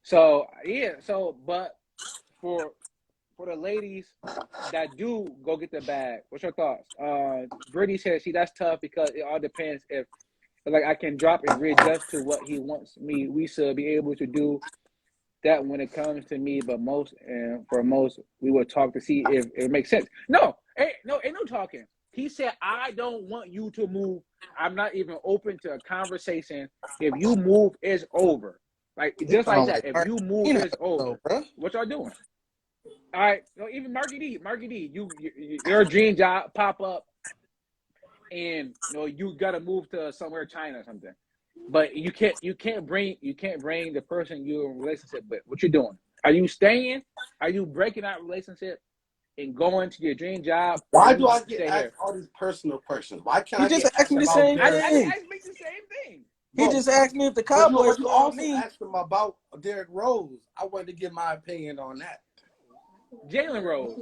So yeah, but for the ladies that do go get the bag, what's your thoughts? Brittany said, see, that's tough because it all depends if like I can drop and readjust to what he wants me. We should be able to do that when it comes to me, but for most, we will talk to see if it makes sense. Ain't no talking. He said, I don't want you to move. I'm not even open to a conversation. If you move, it's over. Like, just like that. If you move, it's over. What y'all doing? All right. No, even Marky D, your dream job pop up and you gotta move to somewhere China or something. But you can't bring the person you're in a relationship with. What you doing? Are you staying? Are you breaking that relationship and going to your dream job? Why do I get asked all these personal questions? Why can't I just ask me the same thing? I didn't ask me the same thing. He just asked me if the Cowboys you also asked him about Derrick Rose. I wanted to get my opinion on that. Jalen Rose.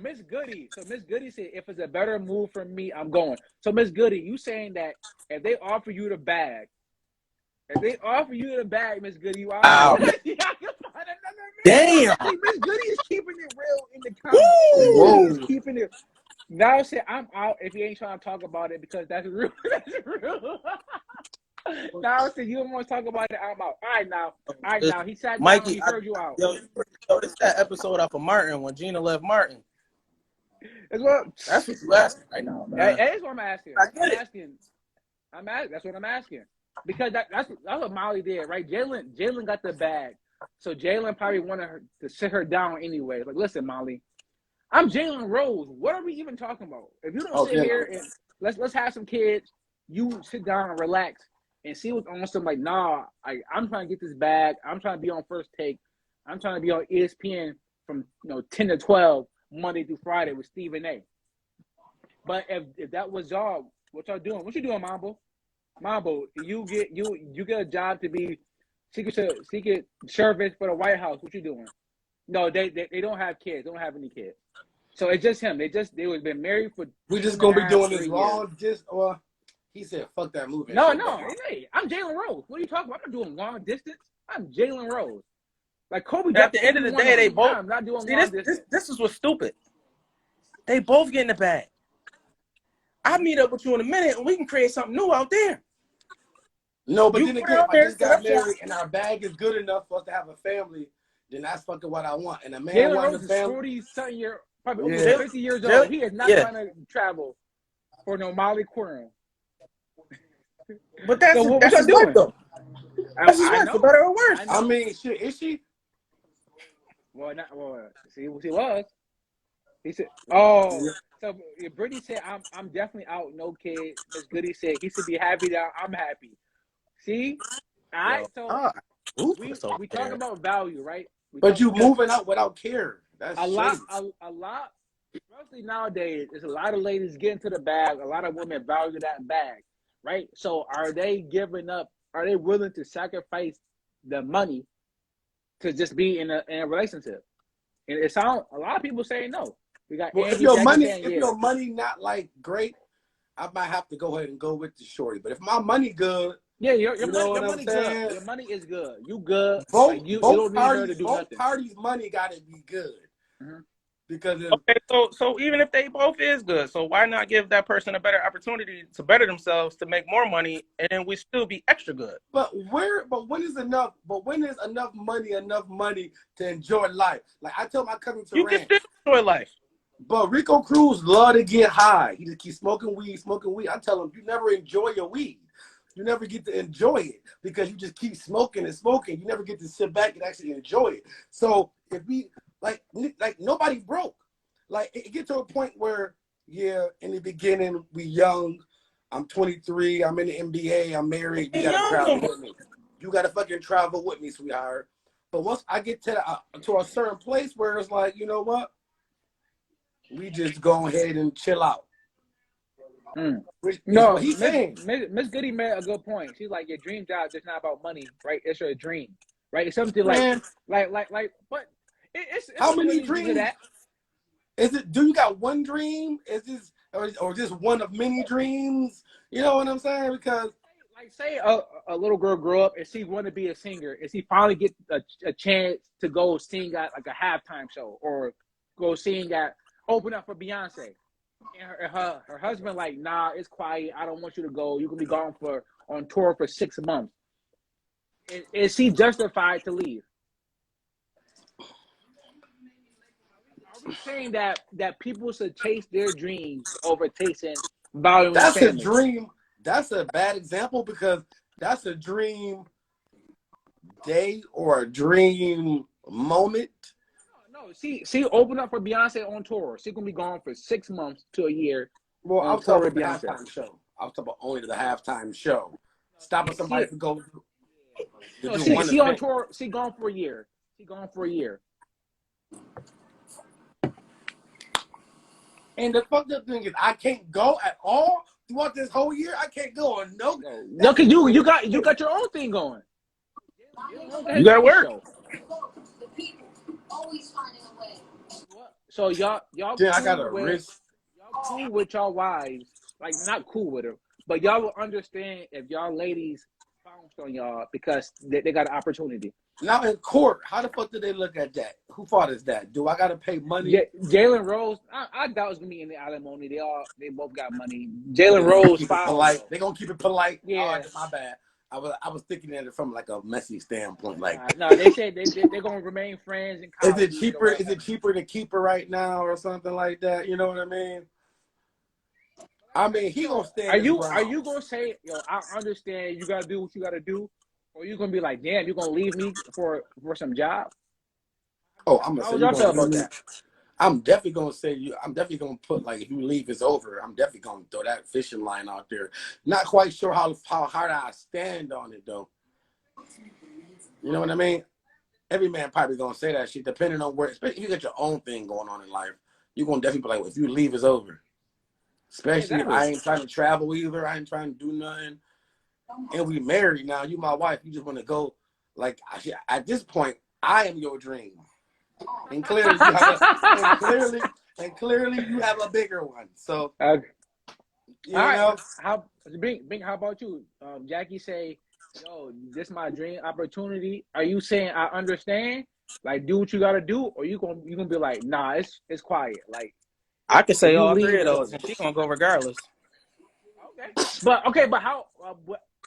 Miss Goody. So Miss Goody said, if it's a better move for me, I'm going. So Miss Goody, you saying that if they offer you the bag, Miss Goody, you out. Damn. Miss Goody is keeping it real in the comments. Keeping it. Now say I'm out if you ain't trying to talk about it because that's real. That's real. Now say you don't want to talk about it. I'm out. All right now. He sat down. He heard you out. Yo, it's that episode off of Martin when Gina left Martin. That's what you asking right now, man. That is what I'm asking. That's what I'm asking. Because that's what Molly did, right? Jalen got the bag, so Jalen probably wanted her to sit her down anyway. Like, listen, Molly, I'm Jalen Rose. What are we even talking about? If you don't sit here and let's have some kids, you sit down and relax and see what's on. Some like, nah, I'm trying to get this bag. I'm trying to be on First Take. I'm trying to be on ESPN from 10 to 12 Monday through Friday with Stephen A. But if that was y'all, what y'all doing? What you doing, Mambo? Mambo, you get a job to be secret service for the White House. What you doing? No, they don't have kids. They don't have any kids. So it's just him. They was been married for. We just gonna be doing this long distance, or he said, "Fuck that movie." No, hey, I'm Jalen Rose. What are you talking about? I'm not doing long distance. I'm Jalen Rose. Like Kobe. At the end of the day, they both. I'm not doing long distance. This is what's stupid. They both get in the bag. I'll meet up with you in a minute, and we can create something new out there. No, but then again, if I just got married and our bag is good enough for us to have a family, then that's fucking what I want. And a man wants a family. 40-something year, probably 50 years old. He is not trying to travel for no Molly Quirrell. But that's what his wife, though. That's his wife, for better or worse. I mean, shit, is she? Well, she was. He said, "Oh." So Brittany said, "I'm definitely out. No kids." Miss Goody said, "He should be happy that I'm happy." See, all right. So we talk about value, right? But you moving out without care. That's a lot. Especially nowadays, there's a lot of ladies getting to the bag. A lot of women value that bag, right? So are they giving up? Are they willing to sacrifice the money to just be in a relationship? And it sounds a lot of people saying no. We got if your money not like great, I might have to go ahead and go with the shorty. But if my money good, your money good. Your money is good. You good. You don't need her to do nothing. Both parties' money got to be good. Mm-hmm. Because so even if they both is good, so why not give that person a better opportunity to better themselves to make more money, and then we still be extra good? But when is enough? But when is enough money to enjoy life? Like I tell my cousin Terrence, you can still enjoy life. But Rico Cruz love to get high. He just keeps smoking weed. I tell him, you never enjoy your weed. You never get to enjoy it because you just keep smoking and smoking. You never get to sit back and actually enjoy it. So if we like nobody broke. Like it get to a point where in the beginning we young. I'm 23. I'm in the NBA. I'm married. You gotta travel with me. You gotta fucking travel with me, sweetheart. But once I get to a certain place where it's like, you know what? We just go ahead and chill out. No, he's saying. Miss Goody made a good point. She's like, your dream job is not about money, right? It's your dream, right? It's something like, but it's how many dreams? Is it? Do you got one dream? Is this or just one of many dreams? You know what I'm saying? Because like, say a little girl grow up and she want to be a singer, and she finally get a chance to go sing at like a halftime show or go sing at open up for Beyonce. And her husband like, nah, it's quiet. I don't want you to go. You can be gone on tour for 6 months. Is she justified to leave? Are we saying that people should chase their dreams over chasing valuing that's family? a dream. That's a bad example because that's a dream day or a dream moment. No, she opened up for Beyonce on tour. She gonna be gone for 6 months to a year. Well, I was talking about the Beyonce halftime show. I was talking about only the halftime show. Stopping somebody to go to do one she on event. tour. She gone for a year. And the fucked up thing is, I can't go at all throughout this whole year. I can't go on no. No, cause you got your own thing going. You gotta work. The people always finding a way. So y'all. Yeah, I got a risk. Y'all cool with y'all wives, like not cool with her, but y'all will understand if y'all ladies bounced on y'all because they got an opportunity. Now in court, how the fuck do they look at that? Who fault is that? Do I gotta pay money? Jalen Rose, I doubt it's gonna be in the alimony. They both got money. Jalen Rose filed. They gonna keep it polite. Yeah, oh, my bad. I was thinking at it from like a messy standpoint. Like, no, they said they're gonna remain friends. Is it cheaper? Is it cheaper to keep her right now or something like that? You know what I mean? I mean, he gonna stand. Are you gonna say, yo, I understand you gotta do what you gotta do, or you gonna be like, damn, you gonna leave me for some job? Oh, I'm gonna say y'all feel about that? I'm definitely gonna say you. I'm definitely gonna put like, if you leave, it's over. I'm definitely gonna throw that fishing line out there. Not quite sure how hard I stand on it though. You know what I mean? Every man probably gonna say that shit, depending on where. Especially if you got your own thing going on in life, you gonna definitely be like, well, if you leave, it's over. Especially if I ain't trying to travel either. I ain't trying to do nothing. And we married now. You my wife. You just want to go. Like, at this point, I am your dream. And clearly, you have a bigger one. So, you know. How about you? Jackie say, yo, this is my dream opportunity. Are you saying I understand? Like, do what you gotta do, or you gonna be like, nah, it's quiet. Like, I could say all three of those, and she's gonna go regardless. Okay, but how? What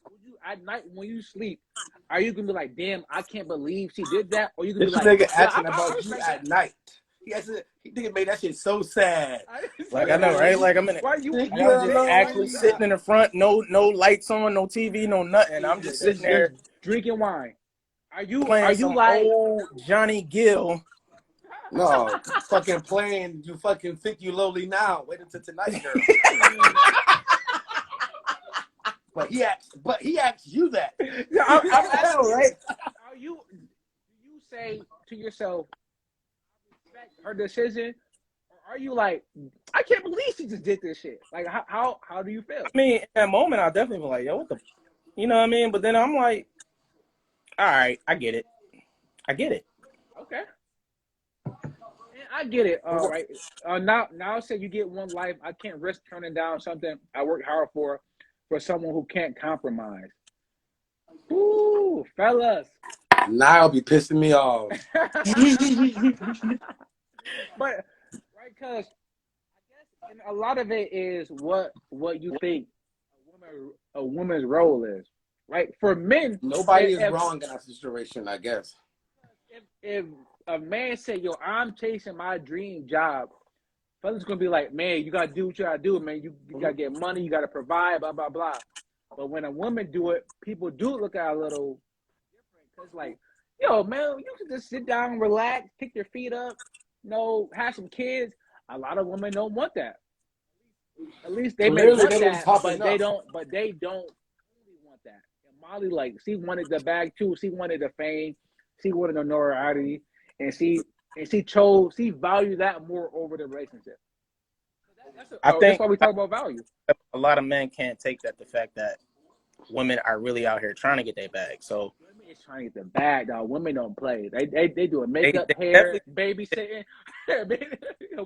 would you at night when you sleep? Are you gonna be like, damn, I can't believe she did that, or you gonna be like, nigga asking about you at night? He nigga made that shit so sad. Like, I know, right? Like, I'm just actually sitting in the front, no lights on, no TV, no nothing. I'm just sitting there drinking wine. Are you like old Johnny Gill? No, fucking playing. You fucking think you lowly now. Wait until tonight, girl. But he asked you that. I'm asking, right? Do you say to yourself, respect her decision, or are you like, I can't believe she just did this shit? Like, how do you feel? I mean, in that moment, I'll definitely be like, yo, what the, you know what I mean? But then I'm like, all right, I get it. Okay. I get it. All right. Now say you get one life. I can't risk turning down something I worked hard for someone who can't compromise. Ooh, fellas. Now be pissing me off. But right, cause I guess a lot of it is what you think a woman's role is. Right? For men, nobody is wrong in that situation, I guess. If a man said, yo, I'm chasing my dream job, fellas gonna be like, man, you gotta do what you gotta do, man. You gotta get money, you gotta provide, blah blah blah. But when a woman do it, people do look at a little different. Cause like, yo, man, you can just sit down, relax, pick your feet up, have some kids. A lot of women don't want that. At least they may want that, but they don't really want that. And Molly, like, she wanted the bag too. She wanted the fame. She wanted the notoriety, and she valued that more over the relationship. I think that's why we talk about value. A lot of men can't take the fact that women are really out here trying to get their bag. So It's trying to get the bag, dog. Women don't play. They do a makeup, hair, babysitting.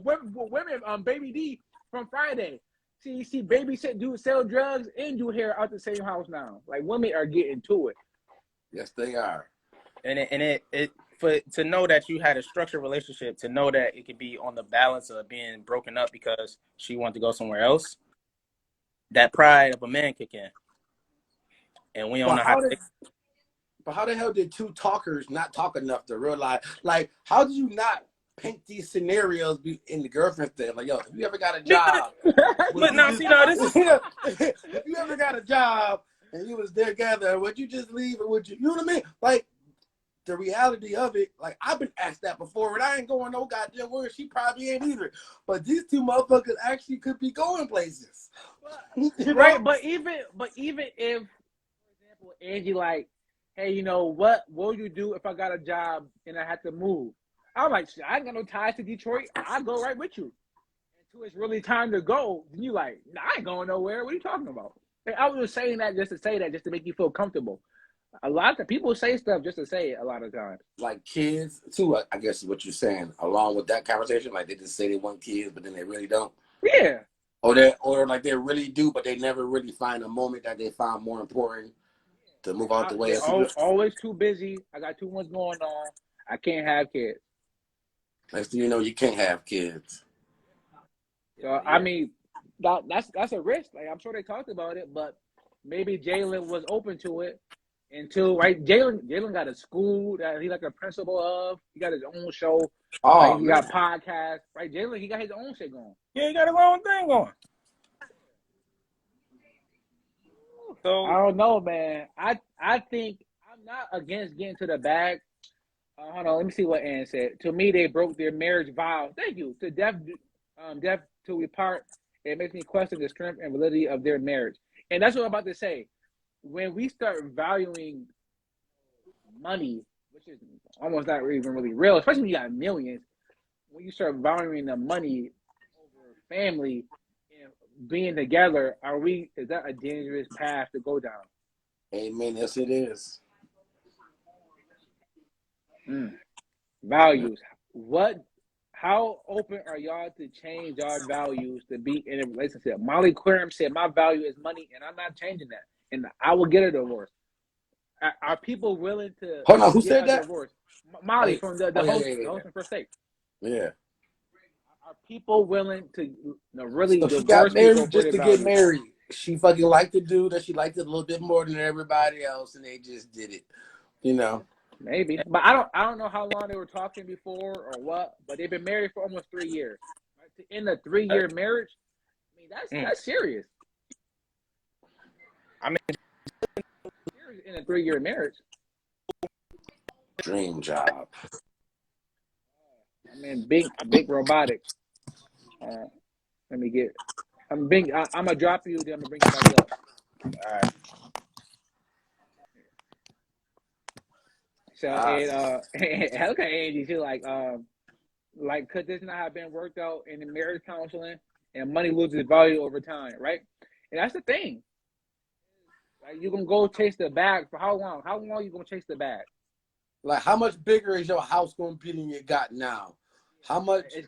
women, Baby D from Friday. See, babysit, sell drugs, and do hair out the same house now. Like, women are getting to it. Yes, they are. And it to know that you had a structured relationship, to know that it could be on the balance of being broken up because she wanted to go somewhere else. That pride of a man kick in, and we don't know how. But how the hell did two talkers not talk enough to realize? Like, how do you not paint these scenarios in the girlfriend thing? Like, yo, if you ever got a job, but now see, now this is if you ever got a job and you was there together, would you just leave or would you? You know what I mean? Like, the reality of it, like, I've been asked that before, and I ain't going no goddamn word. She probably ain't either. But these two motherfuckers actually could be going places, right? But even if, for example, Angie like, hey, you know what would you do if I got a job and I had to move? I'm like, I ain't got no ties to Detroit. I'll go right with you. Until it's really time to go, then you like, nah, I ain't going nowhere. What are you talking about? Like, I was just saying that just to say that, just to make you feel comfortable. A lot of people say stuff just to say it a lot of times. Like kids, too, I guess is what you're saying. Along with that conversation, like they just say they want kids, but then they really don't. Yeah. Or like they really do, but they never really find a moment that they find more important to move out the way. Always too busy. I got too much going on. I can't have kids. Next thing you know, you can't have kids. So I mean, that's a risk. Like, I'm sure they talked about it, but maybe Jalen was open to it until Jalen got a school that he's like a principal of. He got his own show. Oh, he got podcasts. Right, Jalen, he got his own shit going. Yeah, he got his own thing going. So I don't know, man. I think I'm not against getting to the bag. Hold on, let me see what Ann said. To me, they broke their marriage vows. Thank you. To death till we part. It makes me question the strength and validity of their marriage. And that's what I'm about to say. When we start valuing money, which is almost not even really real, especially when you got millions, when you start valuing the money over family and being together, is that a dangerous path to go down? Amen. Yes, it is. Values. How open are y'all to change our values to be in a relationship? Molly Querim said, my value is money, and I'm not changing that. And I will get a divorce. Are people willing to Hold on, who said that? Divorce? Molly from the host from First Take. Yeah. Are people willing to really so divorce she got married people just to get married? She fucking liked the dude that she liked it a little bit more than everybody else, and they just did it. You know. Maybe, but I don't know how long they were talking before or what. But they've been married for almost 3 years. Right? In a 3-year marriage, I mean that's serious. I mean, in a 3-year marriage. Dream job. I mean, big robotics. Let me get. I'm gonna drop you. Then I'm gonna bring you back up. All right. So and okay, Angie, she's like could this not have been worked out in the marriage counseling? And money loses value over time, right? And that's the thing. Like, you can go chase the bag for how long? How long are you gonna chase the bag? Like, how much bigger is your house gonna be than you got now? How much? It's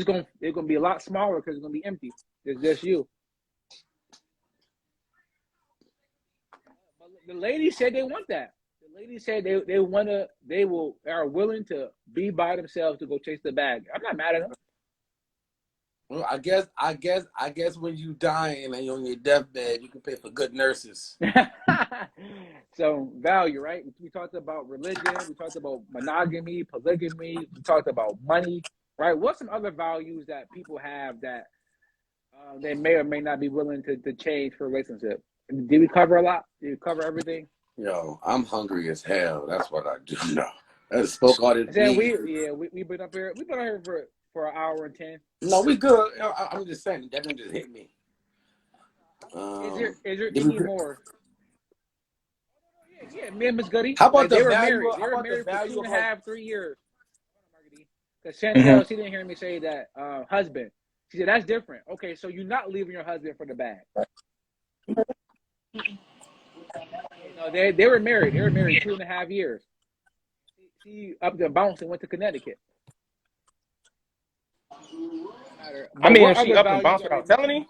gonna be a lot smaller because it's gonna be empty. It's just you. But the ladies said they want that. The ladies said they are willing to be by themselves to go chase the bag. I'm not mad at them. Well, I guess when you dying and you're on your deathbed, you can pay for good nurses. So value, right? We talked about religion. We talked about monogamy, polygamy. We talked about money, right? What's some other values that people have that they may or may not be willing to change for a relationship? Did we cover a lot? Did we cover everything? Yo, I'm hungry as hell. That's what I do know. I just spoke all this. We've been up here. We've been out here for an hour and 10. No, we good. I'm just saying that just hit me. Is there any more? Yeah, me and Miss Goody. How about they the were value? married? They How were about married the value for 2.5, 3 years. Because Chantel, she didn't hear me say that husband. She said that's different. Okay, so you're not leaving your husband for the bag. They were married. They were married 2.5 years. She up the bounce and went to Connecticut. I mean, if she up and bounced without telling him.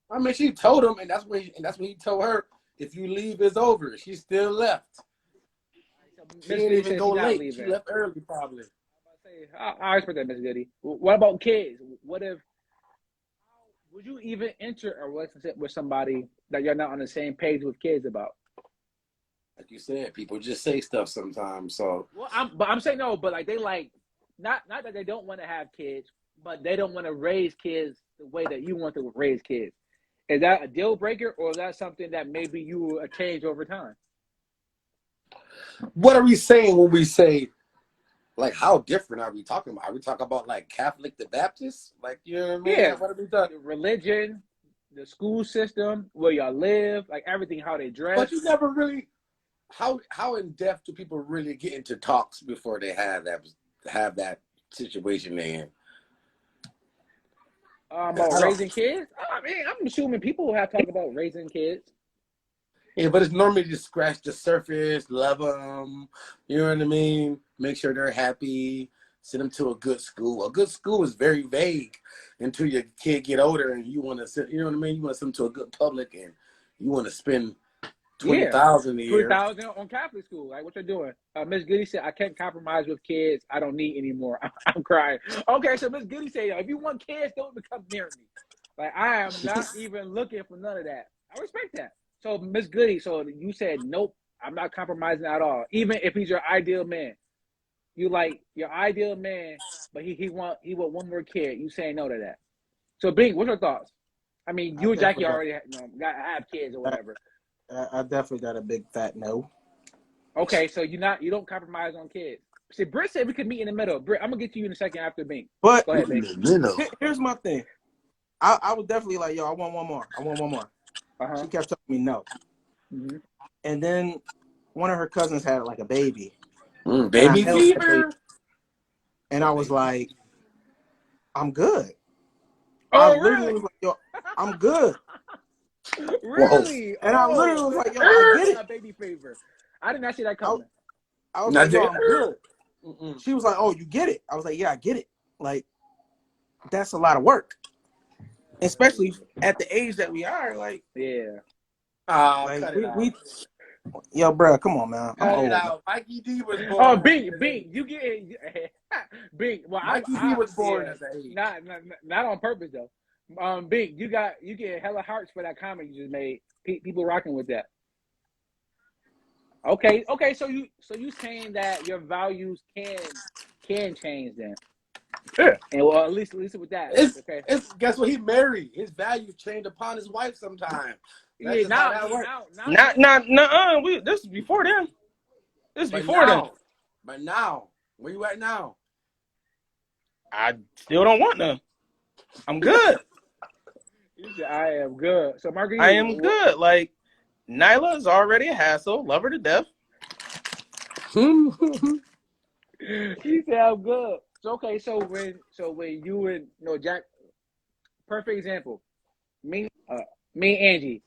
I mean, she told him, and that's when he told her, if you leave, it's over. She still left. She didn't even go late. She left early, probably. I respect that, Miss Goody. What about kids? What if? Would you even enter a relationship with somebody that you're not on the same page with kids about? Like you said, people just say stuff sometimes. So, well, I'm saying no, but like they like not that they don't want to have kids, but they don't want to raise kids the way that you want to raise kids. Is that a deal breaker, or is that something that maybe you will change over time? What are we saying when we say, like, how different are we talking about? Are we talking about like Catholic to Baptist? Like, you know what I mean? Yeah. What are we talking? The religion, the school system, where y'all live, like everything, how they dress. But you never really. How in depth do people really get into talks before they have that situation they in? About raising kids? I mean, I'm assuming people have talked about raising kids. Yeah, but it's normally just scratch the surface, love them, you know what I mean? Make sure they're happy, send them to a good school. A good school is very vague until your kid get older and you want to send, you know what I mean? You want to send them to a good public and you want to spend $20,000 a year. $20,000 on Catholic school. Like, what you're doing? Miss Goody said, I can't compromise with kids. I don't need anymore. I'm crying. Okay, so Miss Goody said, if you want kids, don't become near me. Like, I am not even looking for none of that. I respect that. So, Miss Goody, so you said, nope, I'm not compromising at all. Even if he's your ideal man. You like your ideal man, but he want one more kid. You saying no to that. So, Bing, what's your thoughts? I mean, you and Jackie already have kids or whatever. I definitely got a big fat no. Okay, so you don't compromise on kids. See, Britt said we could meet in the middle. Britt, I'm gonna get to you in a second after Bing. But go ahead, Bing. Here's my thing. I was definitely like, yo, I want one more. She kept telling me no. Mm-hmm. And then one of her cousins had like a baby. Baby fever. And I was like, I'm good. Oh, I really? literally was like, yo, I'm good. Really? And I literally was like, yo, I get it. Baby fever. I did not see that coming. I was like, yo, I'm good. She was like, oh, you get it? I was like, yeah, I get it. Like, that's a lot of work. Especially at the age that we are, like, yeah. Like, cut it out. Yo, bro, come on, man. Cut it out. Mikey D was born. Oh, Bing, you get Bing. Well, Mikey D was born at that age. Not on purpose though. Bing, you get hella hearts for that comment you just made. People rocking with that. Okay. So you saying that your values can change then? Yeah. And well, at least with that. It's guess what? He married. His values change upon his wife sometimes. Yeah, now. This is before then. Then. But now, where you at now? I still don't want none. I'm good. I am good. So, Margarita, I am good. Like, Nyla is already a hassle. Love her to death. He said I'm good. So okay, so when you and Jack, perfect example. Me and Angie.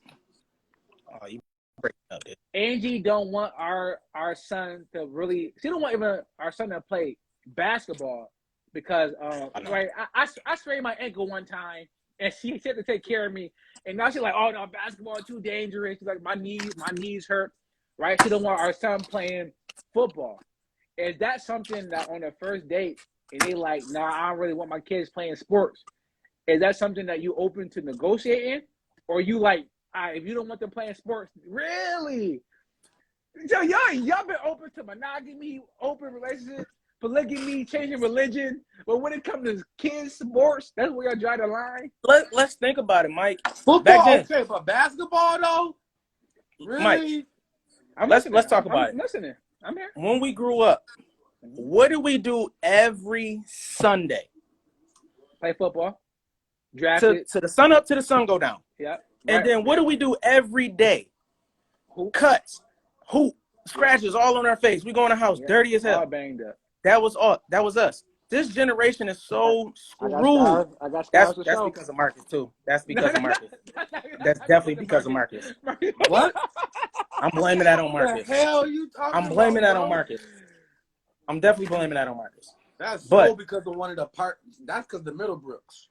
Oh, you breaking up, dude. Angie don't want our son to really. She don't want even our son to play basketball because right. I sprained my ankle one time and she had to take care of me, and now she's like, oh no, basketball is too dangerous. She's like, my knees hurt. Right? She don't want our son playing football. Is that something that on the first date and they like, nah, I don't really want my kids playing sports? Is that something that you open to negotiating, or you like, if you don't want them playing sports, really? So y'all been open to monogamy, open relationships, polygamy, changing religion, but when it comes to kids sports, that's where y'all draw the line. Let's think about it, Mike. Football, okay, but basketball though, really? Mike, let's talk about it. I'm listening. I'm here. When we grew up, what did we do every Sunday? Play football. Draft to the sun up to the sun go down. Yeah. And then what do we do every day? Cuts, hoop, scratches all on our face. We go in the house dirty as hell. All banged up. That was us. This generation is so screwed. I got that's because of Marcus too. That's because of Marcus. That's definitely because of Marcus. What? I'm blaming that on What Marcus. the hell you talking I'm blaming about, that on Marcus. I'm definitely blaming that on Marcus. That's but, so because of one of the part. That's because the Middlebrooks.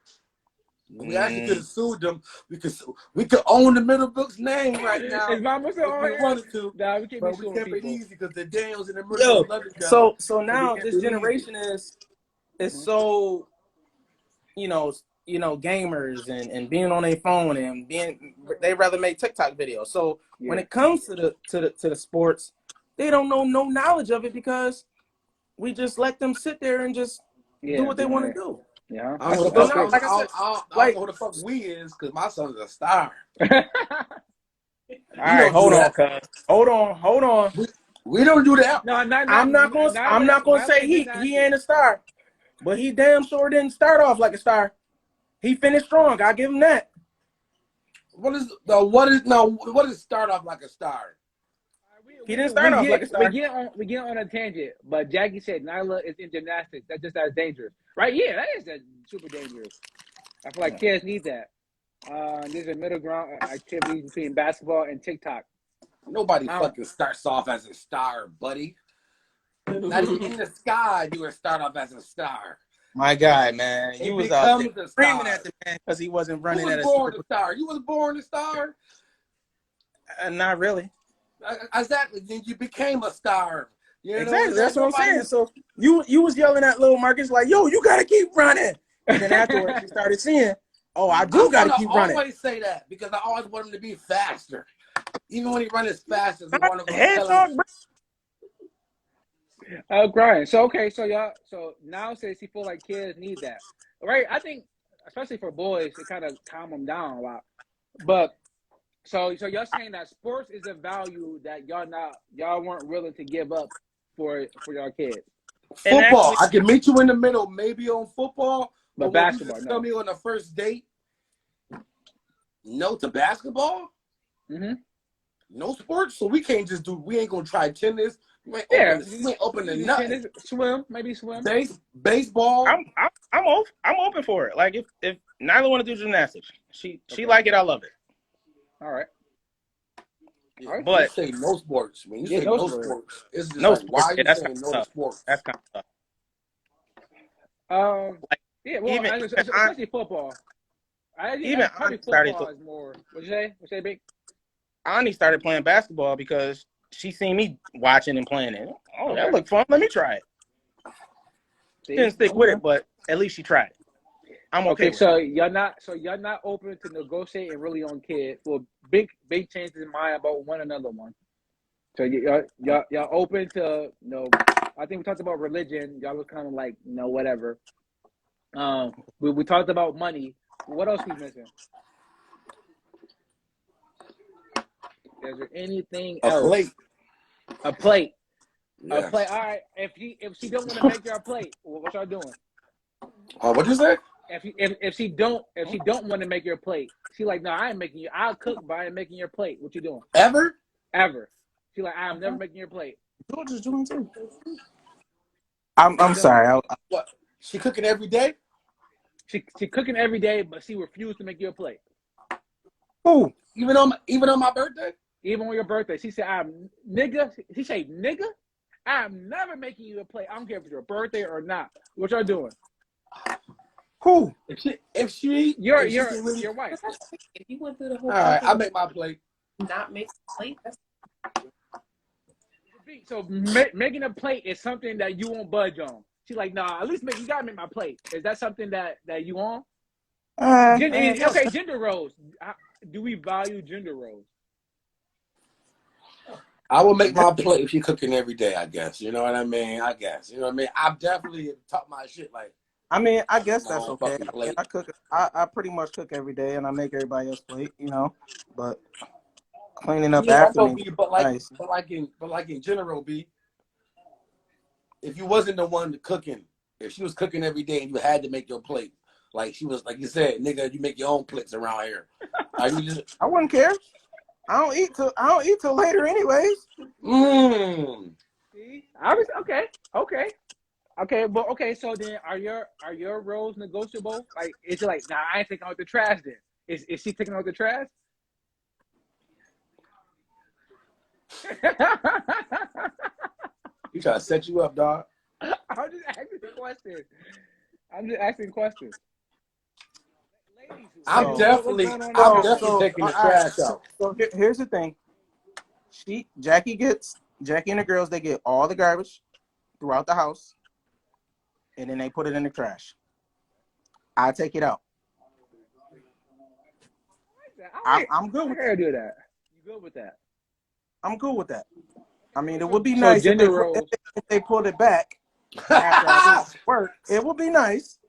We actually could have sued them because we could own the Middlebrooks name right now. Is Mama still on we here? wanted to. Nah, we can't But be we suing kept it people. easy because the Daniels and the Middlebrooks love each other. So now this generation is so, gamers and being on their phone and they rather make TikTok videos. So when it comes to the sports, they don't know no knowledge of it because we just let them sit there and just do what they want to do. Yeah. I don't know who the fuck we is because my son's a star. All right, hold on. We don't do that. No, I'm not gonna say he ain't a star, but he damn sure didn't start off like a star. He finished strong. I give him that. What is start off like a star? He didn't start off like a star. We get on a tangent, but Jackie said Nyla is in gymnastics. That's just as dangerous, right? Yeah, that is super dangerous. I feel like kids need that. There's a middle ground activity between basketball and TikTok. Nobody fucking starts off as a star, buddy. Not even in the sky do it start off as a star. My guy, man, you was out there screaming at the man because he wasn't running at a star. You was born a star. Not really. Exactly. Then you became a star. You know exactly. That's what I'm saying. So you was yelling at little Marcus like, "Yo, you gotta keep running." And then afterwards, you started seeing, "Oh, I gotta keep running." I always say that because I always want him to be faster. Even when he runs as fast as I want to go. Brian. So now says he feel like kids need that, right? I think, especially for boys, it kind of calm them down a lot. But so you're saying that sports is a value that y'all weren't willing to give up for your kids. Football, I can meet you in the middle, maybe on football, but basketball. Tell me on the first date, no to basketball. Mm-hmm. No sports, so we can't just do. We ain't gonna try tennis. We ain't open to nothing. Tennis, swim, maybe swim. Baseball. I'm open for it. Like if Nyla want to do gymnastics, she like it. I love it. All right. But you say no sports. When you say no sports, it's just no like, why are you saying no sports? That's kind of tough. Especially football. Football is more. What'd you say, Big? Ani started playing basketball because she seen me watching and playing it. Oh, that looked fun. Let me try it. She didn't stick with it, but at least she tried it. I'm okay. So you're not open to negotiating really on kids. Well, big changes in mind about one another one. So y'all open to I think we talked about religion. Y'all was kind of like whatever. We talked about money. What else we missing? Is there anything else? A plate. Yes. A plate. All right. If she don't want to make your plate, what y'all doing? What'd you say? If she don't want to make your plate, she like, no, I ain't making you. I'll cook, but I ain't making your plate. What you doing? Ever? She like, I'm never making your plate. George is doing too. I'm sorry. What? She cooking every day? She cooking every day, but she refused to make you a plate. Who? Even on my birthday? Even on your birthday, she said, nigga. She said, nigga, I'm never making you a plate. I don't care if it's your birthday or not. What y'all doing? Who? If she your wife. If you went through the whole all right, I make my plate. Not make a plate. So making a plate is something that you won't budge on. She's like, nah, at least you gotta make my plate. Is that something that you on? Okay, gender roles. Do we value gender roles? I will make my plate if she's cooking every day, I guess. You know what I mean? I guess. You know what I mean? I've definitely taught my shit like. I mean, I guess that's okay. I cook. I pretty much cook every day, and I make everybody else plate. But cleaning up after me. But like in general, B. If you wasn't the one cooking, if she was cooking every day and you had to make your plate, like she was, like you said, nigga, you make your own plates around here. I wouldn't care. I don't eat till later, anyways. See, I was okay. But okay. So then, are your roles negotiable? Like, is it like, nah, I ain't taking out the trash. Then is she taking out the trash? He trying to set you up, dog. I'm just asking questions. I'm just asking questions. Ladies, I'm what's definitely going on taking the trash out. So here's the thing. Jackie and the girls, they get all the garbage throughout the house, and then they put it in the trash. I take it out. I'm good with that. Do that. You good with that? I'm good with that. I mean, it would be So nice gender roles. if they pulled it back after I did work. It would be nice.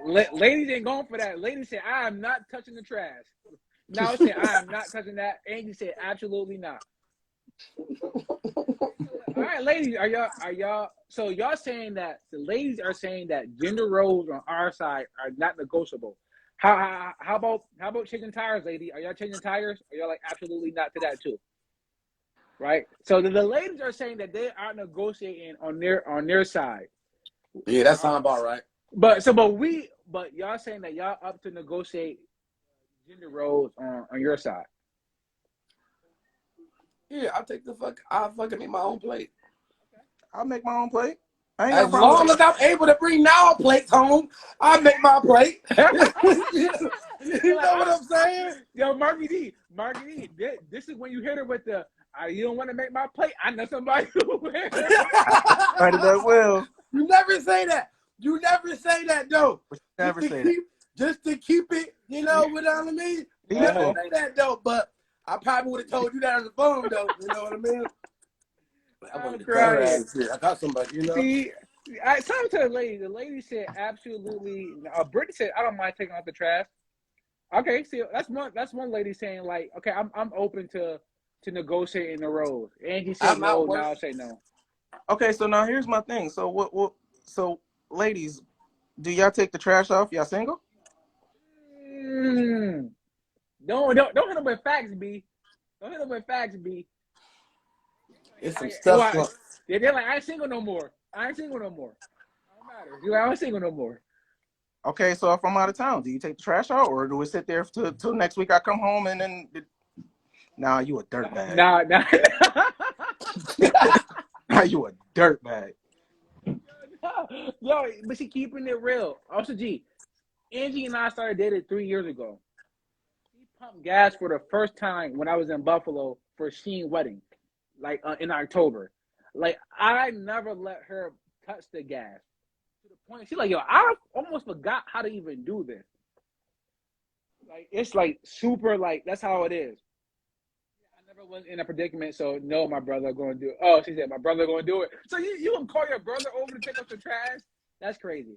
Ladies ain't going for that. Ladies say, I am not touching the trash. Now I say, I am not touching that. Angie said, absolutely not. All right, ladies, are y'all? So y'all saying that the ladies are saying that gender roles on our side are not negotiable. How about changing tires, lady? Are y'all changing tires? Are y'all like absolutely not to that too? Right. So the ladies are saying that they are negotiating on their side. Yeah, that sounds about right. But y'all saying that y'all up to negotiate gender roles on your side. Yeah, I'll fucking make my own plate. I'll make my own plate. As long as I'm able to bring now plates home, I'll make my plate. You know what I'm saying? Yo, Marky D, this is when you hit her with the, you don't want to make my plate. I know somebody who will. That will. You never say that. You never say that, though. Never say that. Just to keep it, you know what I mean? You never say that, though, but I probably would have told you that on the phone, though. You know what I mean? I'm crying. I got somebody, you know? See, I talked to the lady. The lady said absolutely. Brittany said, I don't mind taking out the trash. Okay, see, that's one lady saying like, okay, I'm open to negotiating the roles. Angie said no, now I say no. Okay, so now here's my thing. So what? So ladies, do y'all take the trash off? Y'all single? Don't hit them with facts, B. Don't hit them with facts, B. It's some stuff. They're like, I ain't single no more. I ain't single no more. Don't matter. You're like, I ain't single no more. Okay, so if I'm out of town, do you take the trash out, or do we sit there till next week? I come home and then, nah, you a dirtbag. Nah. Nah, you a dirtbag. Yo, but she keeping it real. Also, Angie and I started dating 3 years ago. She pumped gas for the first time when I was in Buffalo for Sheen's wedding, like in October. Like I never let her touch the gas. To the point, she's like, yo, I almost forgot how to even do this. Like it's like super, like that's how it is. I never was in a predicament, so no, my brother going to do it. Oh, she said my brother going to do it. So you gonna call your brother over to take up the trash? That's crazy.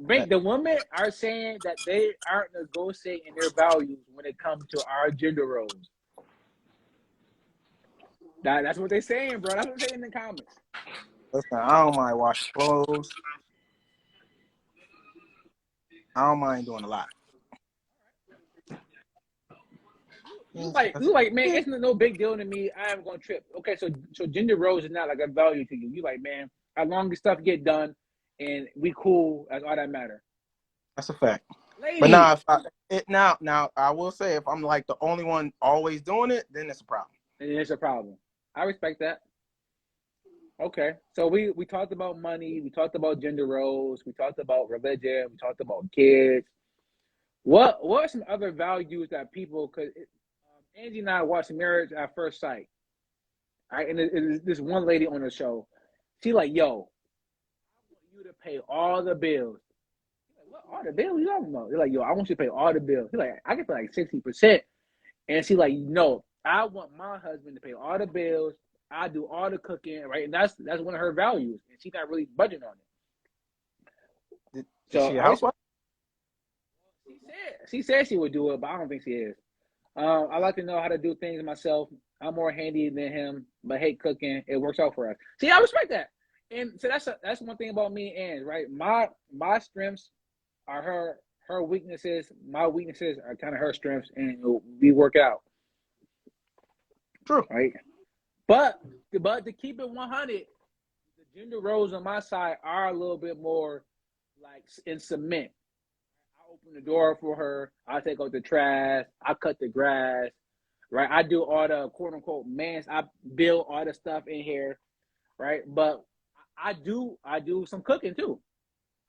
Bink, the women are saying that they aren't negotiating their values when it comes to our gender roles. That's what they're saying, bro. That's what they're saying in the comments. Listen, I don't mind washing clothes. I don't mind doing a lot. You like, man, it's no big deal to me. I am gonna trip. Okay, so gender roles is not like a value to you. You like, man, as long as stuff get done and we cool, that's all that matter. That's a fact. Ladies. But now I will say if I'm like the only one always doing it, then it's a problem. And it's a problem. I respect that. Okay, so we talked about money, we talked about gender roles, we talked about religion, we talked about kids. What are some other values that people could? Angie and I watched Marriage at First Sight. All right, and there's this one lady on the show. She like, yo, I want you to pay all the bills. Like, what, all the bills? You talking about? They're like, yo, I want you to pay all the bills. He's like, I can pay like 60%. And she like, no, I want my husband to pay all the bills. I do all the cooking, right? And that's one of her values, and she's not really budging on it. Is she a housewife? She said she would do it, but I don't think she is. I like to know how to do things myself. I'm more handy than him, but hate cooking. It works out for us. See, I respect that. And so that's one thing about me and Ange, right? My strengths are her weaknesses. My weaknesses are kind of her strengths, and we work out. True. Right? But to keep it 100, the gender roles on my side are a little bit more like in cement. I open the door for her. I take out the trash. I cut the grass. right? I do all the quote unquote mans. I build all the stuff in here, right? But I do some cooking too.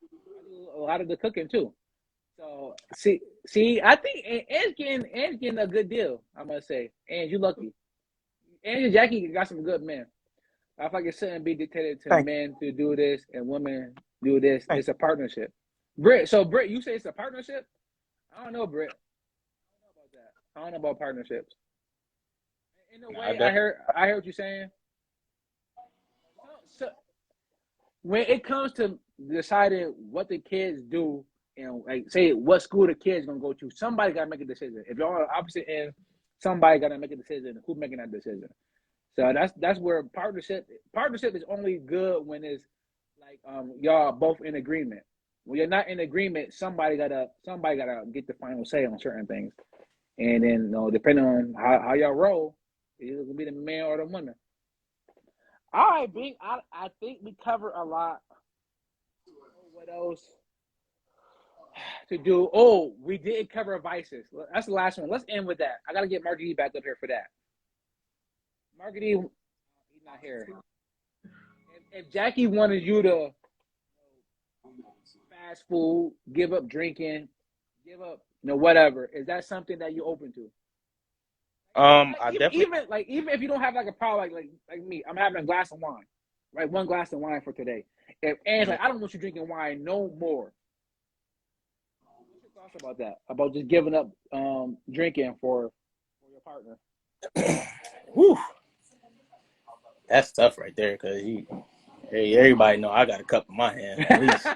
I do a lot of the cooking too. So see, I think Anne's getting a good deal. I must say, Anne, you lucky. Anne and Jackie got some good men. I feel like it shouldn't be dictated to Thank men to do this and women do this. you. It's a partnership. Britt, so Britt, you say it's a partnership? I don't know, Britt. I don't know about that. I don't know about partnerships. In a way, I heard what you're saying. So when it comes to deciding what the kids do and like say what school the kids gonna go to, somebody gotta make a decision. If y'all are opposite end, somebody gotta make a decision. Who's making that decision? So that's where partnership is only good when it's like y'all both in agreement. When you're not in agreement, somebody gotta get the final say on certain things. And then depending on how y'all roll, it's gonna be the man or the woman. All right, Bing. I think we covered a lot. What else to do? Oh, we did cover vices. That's the last one. Let's end with that. I gotta get Mark E back up here for that. Mark E, he's not here. If Jackie wanted you to fast food, give up drinking, give up whatever, is that something that you're open to? I definitely even if you don't have like a problem like me, I'm having a glass of wine, right? One glass of wine for today. If Anne's like, I don't want you drinking wine no more. What's your thoughts about that? About just giving up drinking for your partner? Whew. That's tough right there because everybody know I got a cup in my hand at least.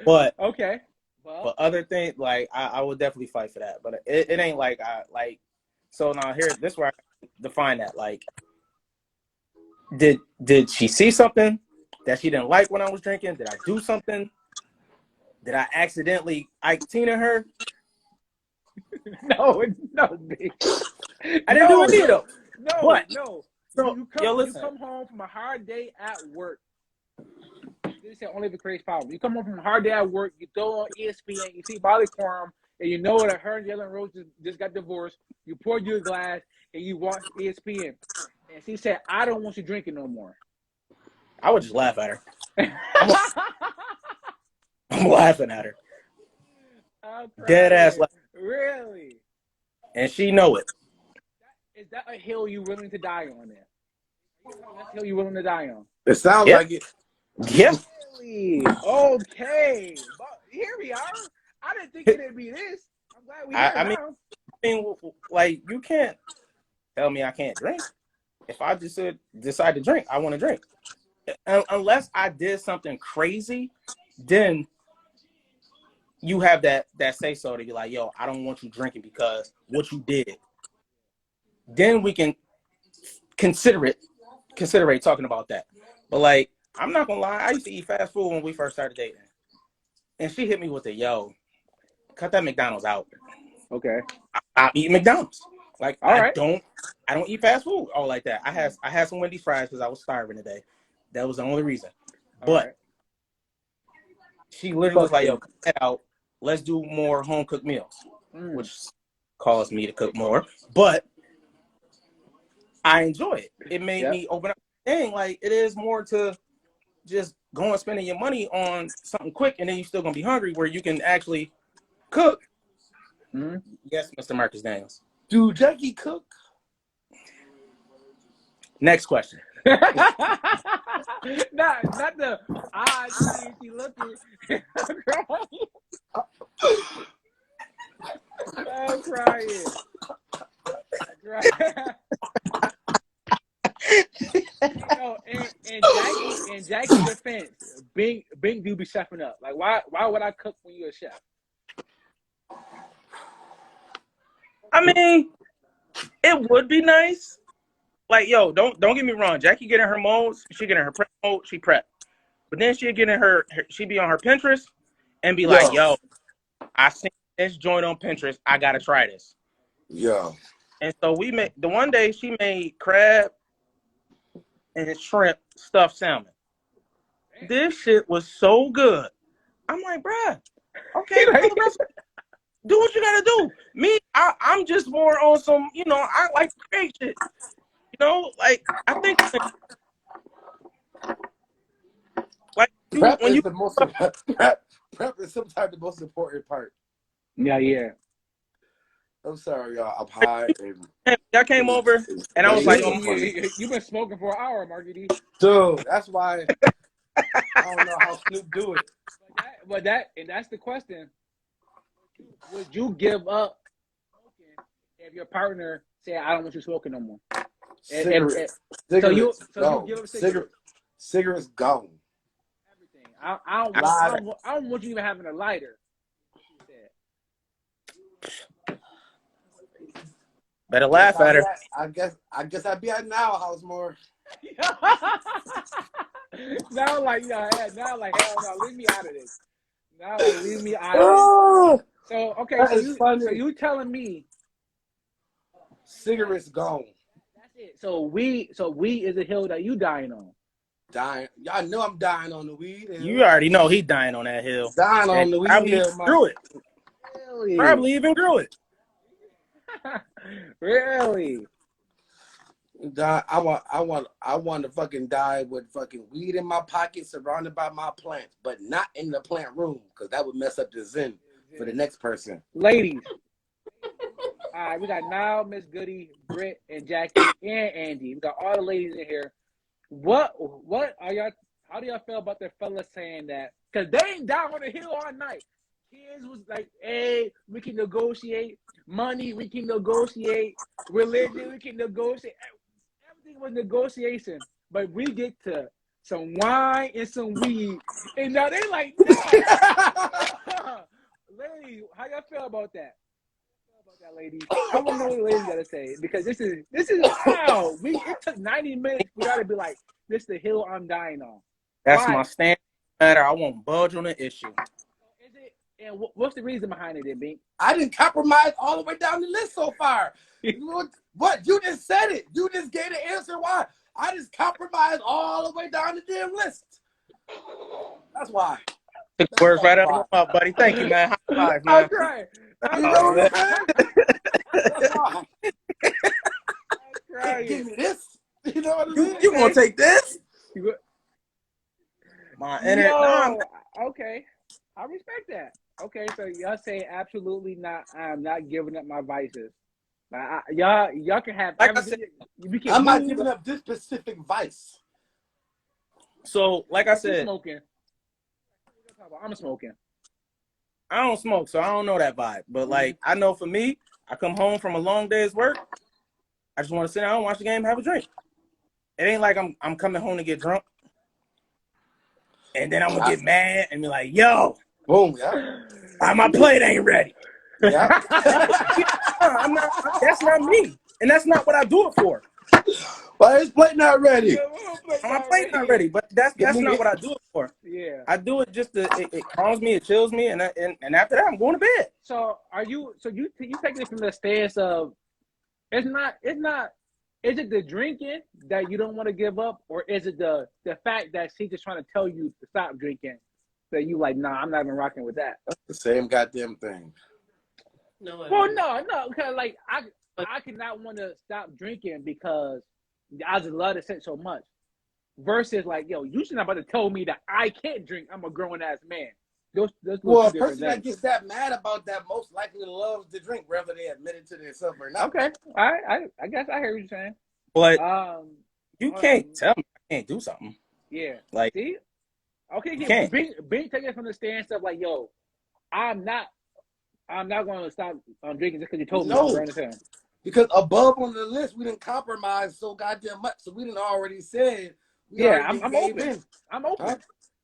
But okay. Well, but other things like I would definitely fight for that. But it ain't like I like. So now this is where I define that. Like, did she see something that she didn't like when I was drinking? Did I do something? Did I accidentally Ike Tina her? No, bitch. I didn't do it either. No, what? No. So, you come home from a hard day at work. This is only if it creates problems. You come home from a hard day at work, you throw on ESPN, you see Molly Quorum, and you know that her and Jalen Rose just got divorced. You pour you a glass and you watch ESPN. And she said, I don't want you drinking no more. I would just laugh at her. I'm laughing at her. Dead ass laugh. Really? And she know it. Is that a hill you willing to die on there? That's a hill you willing to die on? It sounds like it. Yeah. Really? Okay. But here we are. I didn't think it'd be this. I'm glad we here now. I mean, like, you can't tell me I can't drink. If I just decide to drink, I want to drink. Unless I did something crazy, then you have that say so to be like, yo, I don't want you drinking because what you did. Then we can considerate talking about that. But like, I'm not gonna lie, I used to eat fast food when we first started dating. And she hit me with yo, cut that McDonald's out. Okay. I eat McDonald's. Like, I don't eat fast food all like that. I had some Wendy's fries because I was starving today. That was the only reason. But she literally was like, yo, cut that out. Let's do more home cooked meals, which caused me to cook more. But I enjoy it. It made me open up the thing. Like, it is more to just going spending your money on something quick and then you're still gonna be hungry where you can actually cook. Mm-hmm. Yes, Mr. Marcus Daniels. Do Jackie cook? Next question. not the she looking. I'm crying. In Jackie's defense, Bing do be chefing up. Like, why would I cook when you're a chef? I mean, it would be nice. Like, yo, don't get me wrong. Jackie get in her modes. She get in her prep mode. She prep. But then she get in she be on her Pinterest and be like, yo, I seen this joint on Pinterest. I got to try this. Yeah. And so we made, the one day she made crab and shrimp stuffed salmon. This shit was so good. I'm like, bruh, okay. do what you gotta do. Me, I'm just more on some, you know, I like to create shit. You know, like I think like Prep when is you the most prep is sometimes the most important part. Yeah. I'm sorry, y'all. I'm high. y'all came over and I was like, oh, You've been smoking for an hour, Marky D. Dude, that's why I don't know how Snoop do it. But that's the question. Would you give up smoking if your partner said, "I don't want you smoking no more"? Cigarettes. So you gone. give up cigarettes. Cigarettes gone. Everything. I don't want you even having a lighter. Better laugh at her. I guess I'd be at Now House more. now like hell no, leave me out of this. Now like leave me out of this. So okay, so you telling me cigarettes gone. That's it. So weed is a hill that you dying on. Dying. Y'all know I'm dying on the weed. You already know he dying on that hill. Dying on the weed. Probably grew it. Really? Probably even grew it. Really? I want to fucking die with fucking weed in my pocket, surrounded by my plants, but not in the plant room, because that would mess up the zen for the next person. Ladies. All right, we got Now, Miss Goody, Britt, and Jackie, and Andy. We got all the ladies in here. What are y'all? How do y'all feel about their fellas saying that? Because they ain't down on the hill all night. Kids was like, "Hey, we can negotiate money. We can negotiate religion. We can negotiate." Everything was negotiation, but we get to some wine and some weed, and now they like, "No." Ladies, how y'all feel about that? Ladies, I want to know what the ladies gotta say, because this is wow. It took 90 minutes. We gotta be like, this is the hill I'm dying on. That's my stand. Matter. I won't budge on the issue. Is it? And what's the reason behind it, then, Bink? I didn't compromise all the way down the list so far. What? You just said it. You just gave the answer why. I just compromised all the way down the damn list. That's why. Took the words right out of my mouth, buddy. Thank you, man. High five, man. I'm crying. You know what I'm saying? Give me this. You know what I mean? You gonna take this? My internet. No. Okay, I respect that. Okay, so y'all say absolutely not. I'm not giving up my vices. Y'all can have like everything. I'm not giving up this specific vice. So, like I said, smoking. I'm smoking. I don't smoke, so I don't know that vibe. But like, I know for me, I come home from a long day's work. I just want to sit down, watch the game, have a drink. It ain't like I'm coming home to get drunk, and then I'm gonna get mad and be like, "Yo, boom, yeah, my plate ain't ready." Yeah, I'm not. That's not me, and that's not what I do it for. Why his plate not ready? My plate not ready, but that's not what I do it for. Yeah, I do it just to it calms me, it chills me, and after that I'm going to bed. So you taking it from the stance of it's not. Is it the drinking that you don't want to give up, or is it the fact that she's just trying to tell you to stop drinking? That you like, nah, I'm not even rocking with that. That's the same goddamn thing. No, because like I cannot want to stop drinking because I just love the scent so much. Versus like, yo, you should not about to tell me that I can't drink. I'm a grown ass man. Those a person that gets that mad about that most likely loves to drink, whether they admit it to themselves or not. Okay, I guess I hear what you're saying. But you can't tell me I can't do something. Yeah, like see, okay, yeah, Bing take it from the stance of like, yo, I'm not going to stop drinking just because you told me. No, because above on the list we didn't compromise so goddamn much, so we didn't already said. I'm open. I'm open. Huh?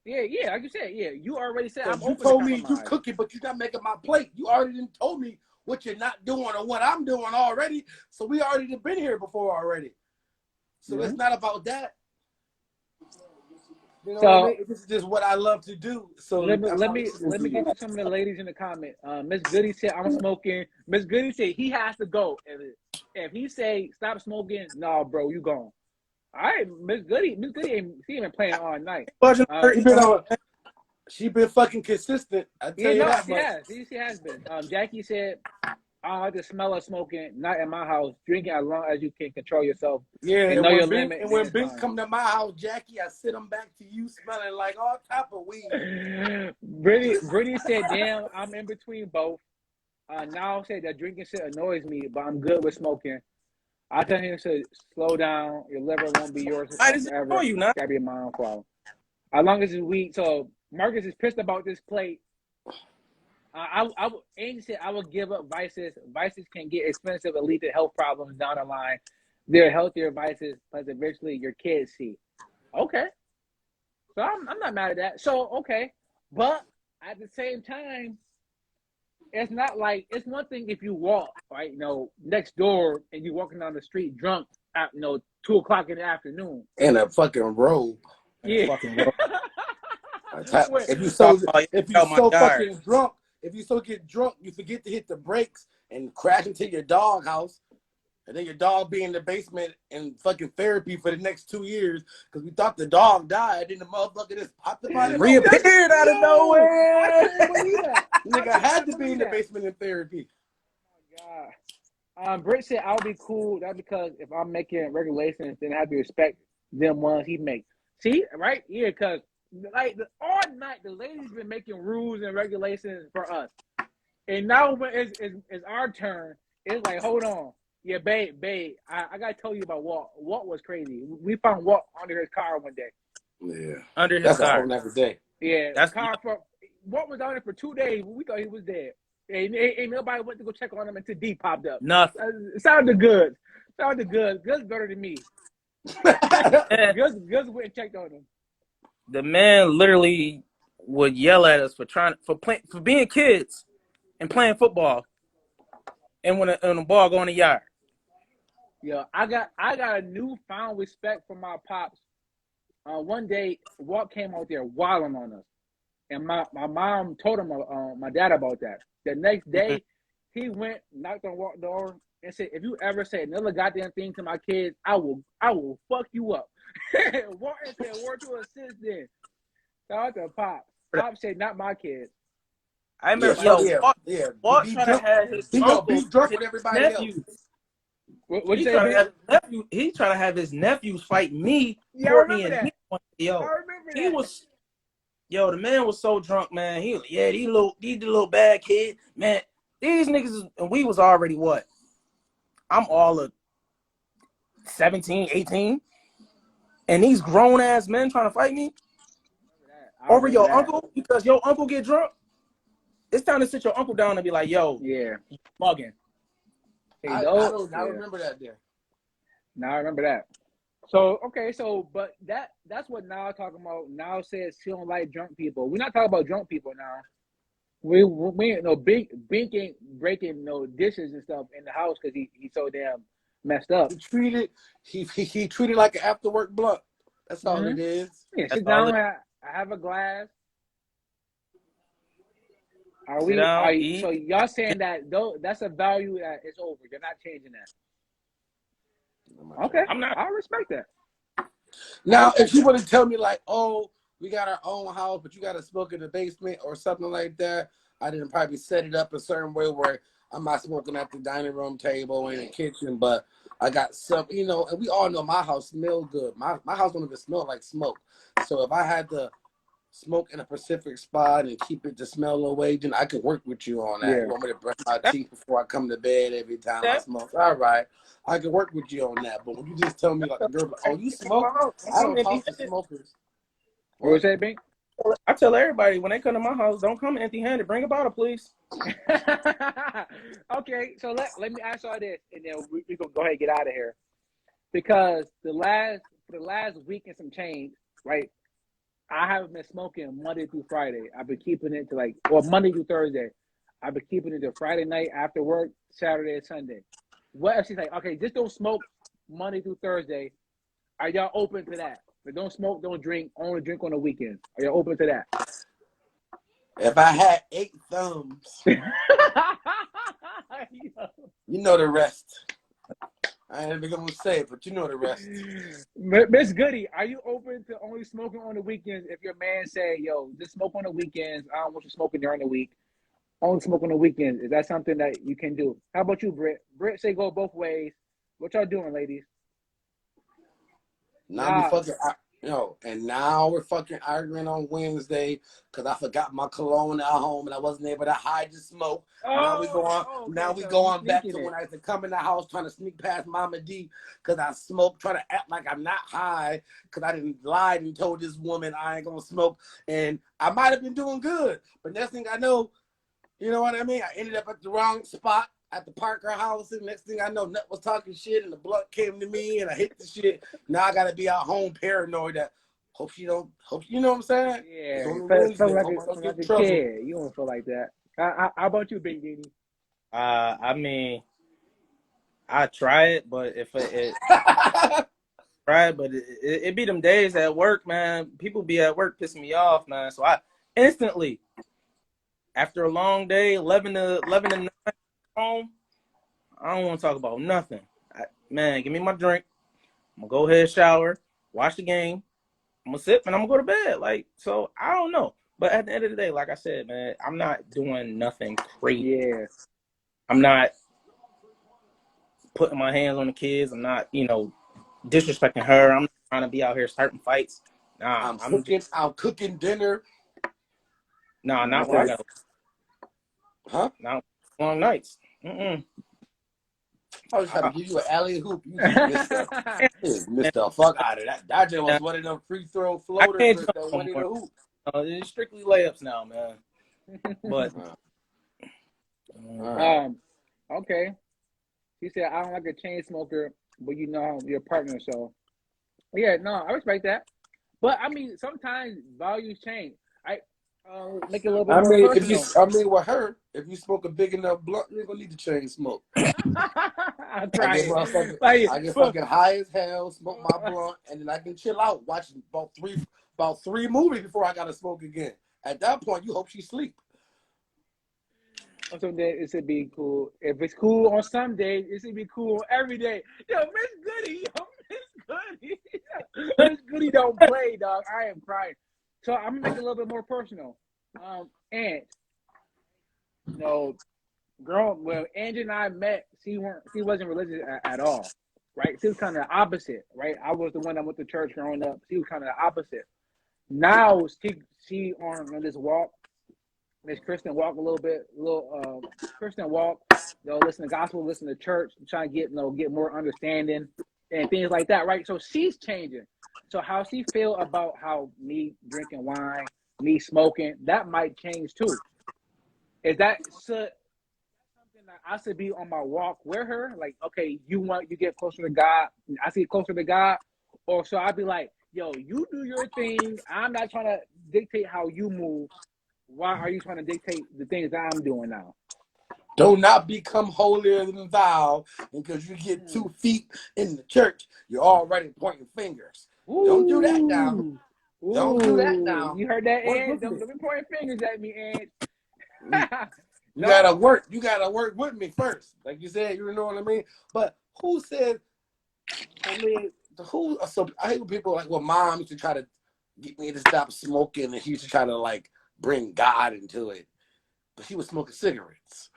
Yeah, like you said, you already said I'm open. You told me you cooking, but you're not making my plate. You already didn't told me what you're not doing or what I'm doing already. So we already been here before already. So it's not about that. You know what I mean? This is just what I love to do. So let me get to some of the ladies in the comment. Miss Goody said I'm smoking. Miss Goody said he has to go. If he say stop smoking, nah, bro, you gone. All right, Miss Goody ain't playing all night. She been fucking consistent. I tell you that she much. has. She has been. Jackie said, "I don't like the smell of smoking. Not in my house. Drinking as long as you can control yourself. Yeah, and know your limit." And when Binks come to my house, Jackie, I sit them back to you smelling like all type of weed. Brittany said, "Damn, I'm in between both. Now said that drinking shit annoys me, but I'm good with smoking. I tell him to slow down. Your liver won't be yours forever. You now? Gotta be a mind problem. As long as it's weed." So Marcus is pissed about this plate. Angie said I would give up vices. Vices can get expensive and lead to health problems down the line. They're healthier vices, because eventually your kids see. Okay, so I'm not mad at that. So okay, but at the same time, it's not like, it's one thing if you walk right, next door and you walking down the street drunk at 2:00 in the afternoon in a fucking robe. Yeah. If you so fucking drunk, if you so get drunk, you forget to hit the brakes and crash into your dog house, and then your dog be in the basement and fucking therapy for the next 2 years because we thought the dog died, and the motherfucker just popped up out of reappeared out of nowhere. I couldn't believe that. Nigga had to be in the basement in therapy. Oh my God. Britt said I'll be cool. That's because if I'm making regulations, then I have to respect them ones he makes. See, right? Yeah, because like all night the ladies been making rules and regulations for us, and now when it's our turn, it's like, hold on, yeah, babe, I gotta tell you about Walt. Walt was crazy. We found Walt under his car one day. Yeah, under his that's car. a whole nother day. Yeah, that's car for Walt was down there for 2 days. We thought he was dead. Ain't nobody went to go check on him until D popped up. Nothing. It sounded good. Good's better than me. Good's went and checked on him. The man literally would yell at us for being kids and playing football, and when the ball go in the yard. Yeah, I got a newfound respect for my pops. One day, Walt came out there wilding on us, and my mom told him my dad about that. The next day, he went, knocked on Walt's door, and said, "If you ever say another goddamn thing to my kids, I will fuck you up." Walt said word to us since then. Shout out to Pop. Pop said, "Not my kids." I remember, Walt trying to have his uncle, drunk with everybody nephews. What he trying to have his nephews fight me. Yeah, I remember that. The man was so drunk, man. These little bad kid, man. These niggas, and we was already what? I'm all of 17, 18. And these grown ass men trying to fight me over your uncle because your uncle get drunk. It's time to sit your uncle down and be like, "Yo, yeah, you mugging." I remember that there. Now I remember that. So but that's what Now talking about. Now says she don't like drunk people. We're not talking about drunk people now. We ain't Bink ain't breaking no dishes and stuff in the house because he's so damn messed up. He treated like an after work blunt. That's all it is. Yeah, sit down. I have a glass. So y'all saying that though that's a value that is over. You're not changing that. Okay, I'm not. I respect that. Now, if you want to tell me like, oh, we got our own house, but you got to smoke in the basement or something like that, I didn't probably set it up a certain way where I'm not smoking at the dining room table in the kitchen, but I got some, and we all know my house smells good. My house don't even smell like smoke. So if I had to smoke in a specific spot and keep it to smell away, then I could work with you on that. Yeah. You want me to brush my teeth before I come to bed every time I smoke? All right. I can work with you on that. But when you just tell me like, girl, oh, you smoke? I don't talk to smokers. What was that, Bink? I tell everybody when they come to my house, don't come empty-handed. Bring a bottle, please. Okay, so let me ask y'all this, and then we can go ahead and get out of here. Because for the last week and some change, right? I haven't been smoking Monday through Friday. I've been keeping it to Monday through Thursday. I've been keeping it to Friday night after work, Saturday and Sunday. What if she's like, okay, just don't smoke Monday through Thursday? Are y'all open to that? But don't smoke, don't drink, only drink on the weekend. Are y'all open to that? If I had 8 thumbs, you know the rest. I ain't even gonna say it, but you know the rest. Miss Goody, are you open to only smoking on the weekends? If your man say, "Yo, just smoke on the weekends. I don't want you smoking during the week. Only smoke on the weekends." Is that something that you can do? How about you, Britt? Britt say go both ways. What y'all doing, ladies? Now we fucking, and now we're fucking arguing on Wednesday because I forgot my cologne at home and I wasn't able to hide the smoke. Now we going back to when I used to come in the house trying to sneak past Mama D because I smoked, trying to act like I'm not high because I didn't lie and told this woman I ain't gonna smoke, and I might have been doing good, but next thing I know, you know what I mean? I ended up at the wrong spot at the Parker house, and next thing I know, Nut was talking shit, and the blunt came to me, and I hit the shit. Now I gotta be at home paranoid that hope you know what I'm saying? Yeah, Wednesday, feel like a kid. You don't feel like that. How about you, Big Diddy? I mean, I try it, but if it try it, but it be them days at work, man. People be at work pissing me off, man. So I instantly, after a long day, 11 to 9 home, I don't want to talk about nothing. Man, give me my drink. I'm gonna go ahead, shower, watch the game. I'm gonna sip and I'm gonna go to bed. Like, so I don't know. But at the end of the day, like I said, man, I'm not doing nothing crazy. Yeah. I'm not putting my hands on the kids. I'm not, disrespecting her. I'm not trying to be out here starting fights. Nah, I'm cooking dinner. Nah, not when I got. Huh? Not long nights. Mm-mm. I was trying to give you an alley hoop. You just missed the fuck out of that. That just was one of them free throw floaters that went in the hoop. It's strictly layups now, man. But okay. He said, "I don't like a chain smoker, but you know your partner." So, yeah, no, I respect that. But I mean, sometimes values change. I make it a little bit more personal. With her, if you smoke a big enough blunt, you ain't gonna need to chain smoke. I get fucking high as hell, smoke my blunt, and then I can chill out watching about three movies before I gotta smoke again. At that point, you hope she sleep. So then it should be cool. If it's cool on some days, it should be cool every day. Yo, Miss Goody, Miss Goody don't play, dog. I am crying. So I'm gonna make it a little bit more personal. And when Angie and I met, she wasn't religious at all, right? She was kind of the opposite, right? I was the one that went to church growing up. She was kind of the opposite. Now she on this walk, this Christian walk Christian walk. Listen to gospel, listen to church, trying to get more understanding and things like that, right? So she's changing. So how she feel about how me drinking wine, me smoking, that might change too. Is that something that I should be on my walk with her? Like, okay, you get closer to God, I see closer to God, or so I'd be like, yo, you do your thing. I'm not trying to dictate how you move. Why are you trying to dictate the things that I'm doing now? Do not become holier than thou, because you get 2 feet in the church, you're already pointing fingers. Ooh. Don't do that now. Ooh. Don't do that now. You heard that, Ed? Don't be pointing fingers at me, Ed. You gotta work. You gotta work with me first, like you said. You know what I mean? But who said? I mean, who? So I hate when people like, well, Mom used to try to get me to stop smoking, and she used to try to like bring God into it, but she was smoking cigarettes.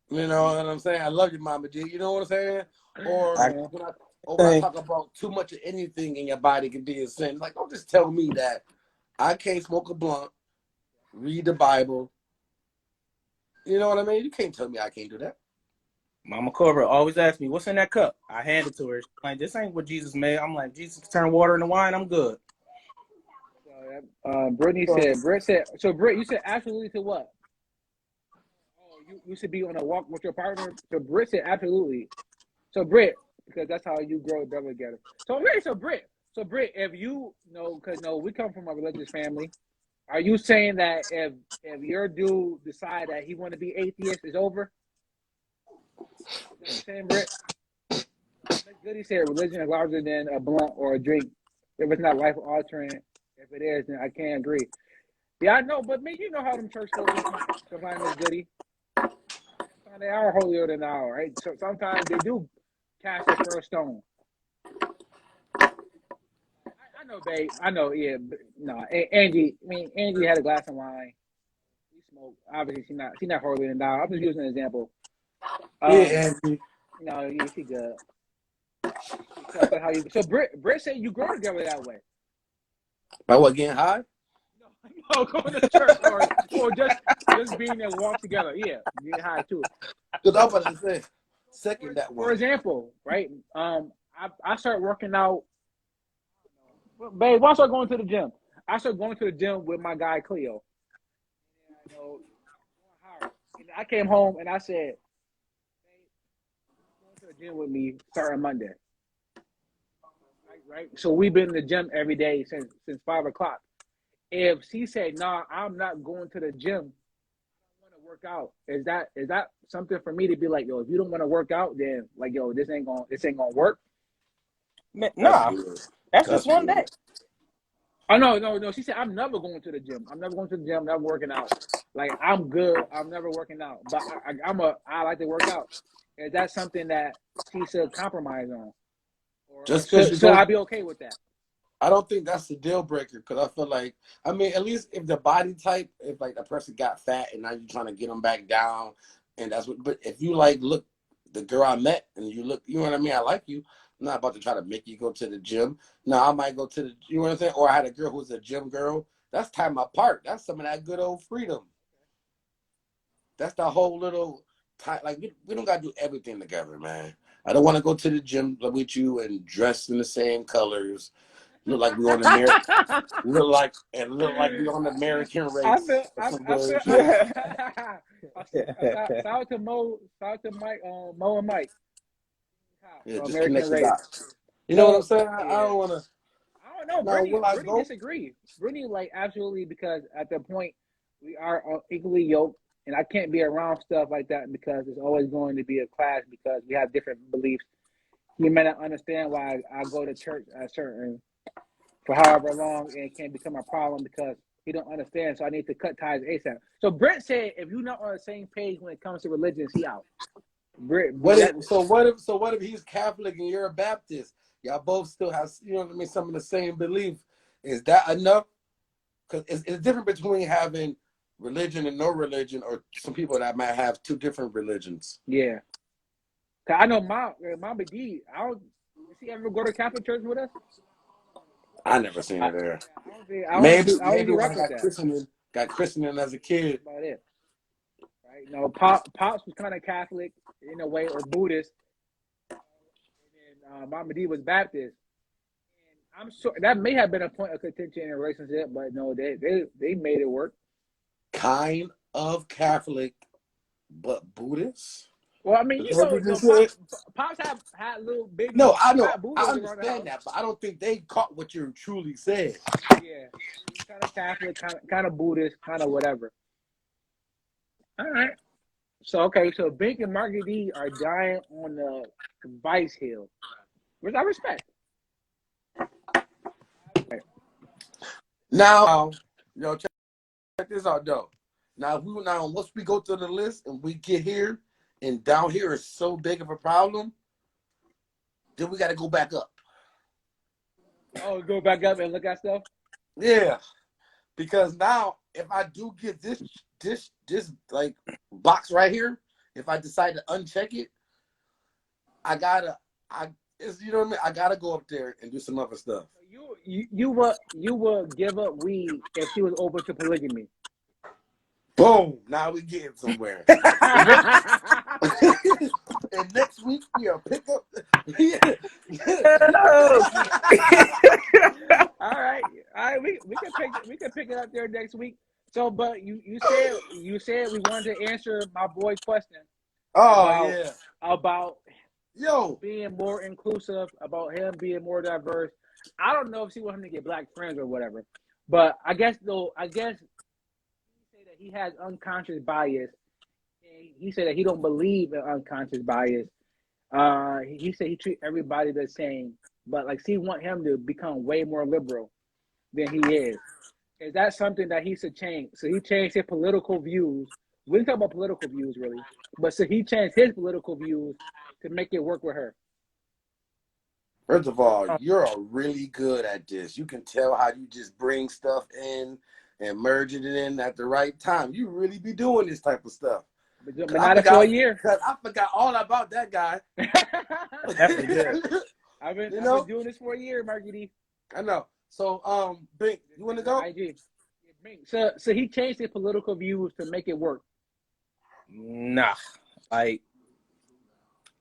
You know what I'm saying? I love you, Mama G. You know what I'm saying? Or when I talk about too much of anything in your body can be a sin. Like, don't just tell me that I can't smoke a blunt, read the Bible. You know what I mean? You can't tell me I can't do that. Mama Cobra always asks me, what's in that cup? I hand it to her. She's like, this ain't what Jesus made. I'm like, Jesus can turn water into wine. I'm good. Britt said, Britt, you said absolutely to what? Oh, you should be on a walk with your partner. So Britt said absolutely. So Britt, because that's how you grow better together. So Britt, if you know, because we come from a religious family, are you saying that if your dude decide that he want to be atheist, it's over? Is that what you're saying, Britt? Goody said religion is larger than a blunt or a drink. If it's not life altering, if it is, then I can't agree. Yeah, I know, but man, you know how them church folks sometimes is Goody. They are holier than thou, right? So sometimes they do cast the first stone. I know, babe. I know, yeah. No, Angie. I mean, Angie had a glass of wine. She smoked. Obviously, she's not horribly endowed. I'm just using an example. Yeah, Angie. No, yeah, she good. So Britt said you grow together that way. By what, getting high? No, going to church or just being there, walk together. Yeah, getting high too. Because I was about to say, second that one. For example, right? I start working out. Babe, why start going to the gym? I started going to the gym with my guy Cleo. And I came home and I said, "Going to the gym with me starting Monday." Right? So we've been in the gym every day since 5:00. If she said, "Nah, I'm not going to the gym. I want to work out," is that something for me to be like, "Yo, if you don't want to work out, then like, yo, this ain't gonna work." Nah, that's just one day. Oh no. She said, "I'm never going to the gym. I'm never going to the gym. Never working out. Like I'm good. I'm never working out. But I like to work out. Is that something that she should compromise on? Just because so I'd be okay with that. I don't think that's the deal breaker because I feel like, I mean, at least if the body type, if like the person got fat and now you're trying to get them back down, and that's what. But if you like, look, the girl I met and you look, you know what I mean? I like you. I'm not about to try to make you go to the gym. No, I might go to the, you know what I'm saying? Or I had a girl who was a gym girl. That's time apart. That's some of that good old freedom. That's the whole little time. Like we don't gotta do everything together, man. I don't want to go to the gym with you and dress in the same colors. Look like we on the look like we on the American race. Shout out to Mo, Mike, Mo and Mike. Yeah, just American connect the race. dots. You know what I'm saying? Yeah. I don't want to. I don't know. Brittany disagree. Brittany, like, absolutely, because at the point we are equally yoked, and I can't be around stuff like that because it's always going to be a clash because we have different beliefs. You may not understand why I go to church at certain for however long, and it can't become a problem because he don't understand. So I need to cut ties ASAP. So Britt said, if you're not on the same page when it comes to religion, he out. What if he's Catholic and you're a Baptist? Y'all both still have, you know what I mean, some of the same beliefs. Is that enough? Because it's different between having religion and no religion, or some people that might have two different religions. Yeah. Cause I know Mama D. Does he ever go to Catholic church with us? I never seen her there. Maybe when I got christened as a kid. That's about it. Right? No, Pops was kind of Catholic in a way, or Buddhist. And then Mama D was Baptist. And I'm sure that may have been a point of contention in a relationship, but no, they made it work. Kind of Catholic, but Buddhist. Well, I mean, Pops had little big. No, I know. I understand that, but I don't think they caught what you truly said. Yeah, kind of Catholic, kind of Buddhist, kind of whatever. All right. So Bink and Marky D are dying on the Vice Hill, which I respect. Now, check this out, though. Now, once we go through the list and we get here, and down here is so big of a problem, then we got to go back up. Oh, go back up and look at stuff? Yeah, because now if I do get this like box right here, if I decide to uncheck it, you know what I mean? I gotta go up there and do some other stuff. You would give up weed if she was open to polygamy. Boom! Now we getting somewhere. And next week we'll pick up. All right. We can pick it up there next week. So, but you said we wanted to answer my boy's question. About being more inclusive, about him being more diverse. I don't know if she wants him to get black friends or whatever, but I guess he has unconscious bias. He said that he don't believe in unconscious bias. He said he treats everybody the same, but like she want him to become way more liberal than he is. Is that something that he should change? So he changed his political views. We didn't talk about political views really, but so he changed his political views to make it work with her. First of all, you're really good at this. You can tell how you just bring stuff in and merge it in at the right time. You really be doing this type of stuff. But not for a year. Because I forgot all about that guy. Definitely did. I've been doing this for a year, Marky. I know. So, Bink, you want to go? IG. So he changed his political views to make it work. Nah, like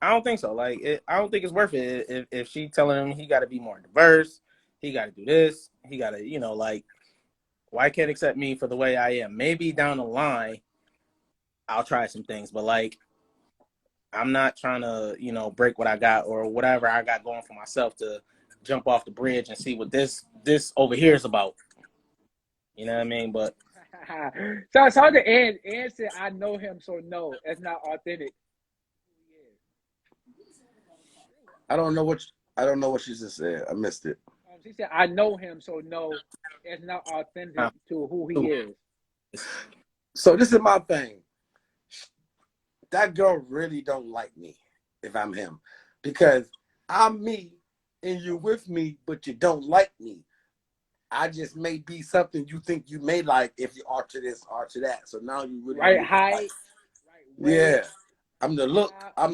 I don't think so. Like I don't think it's worth it if she telling him he got to be more diverse, he got to do this, he got to, like, why can't accept me for the way I am? Maybe down the line, I'll try some things, but like, I'm not trying to, break what I got or whatever I got going for myself to jump off the bridge and see what this over here is about. You know what I mean? But so it's hard to answer. I know him, so no, it's not authentic. I don't know what she just said. I missed it. She said, "I know him, so no, it's not authentic to who he is." So this is my thing. That girl really don't like me if I'm him, because I'm me and you're with me, but you don't like me. I just may be something you think you may like if you alter this, alter that. So now you really right height, like. right weight. Yeah. I'm the look, but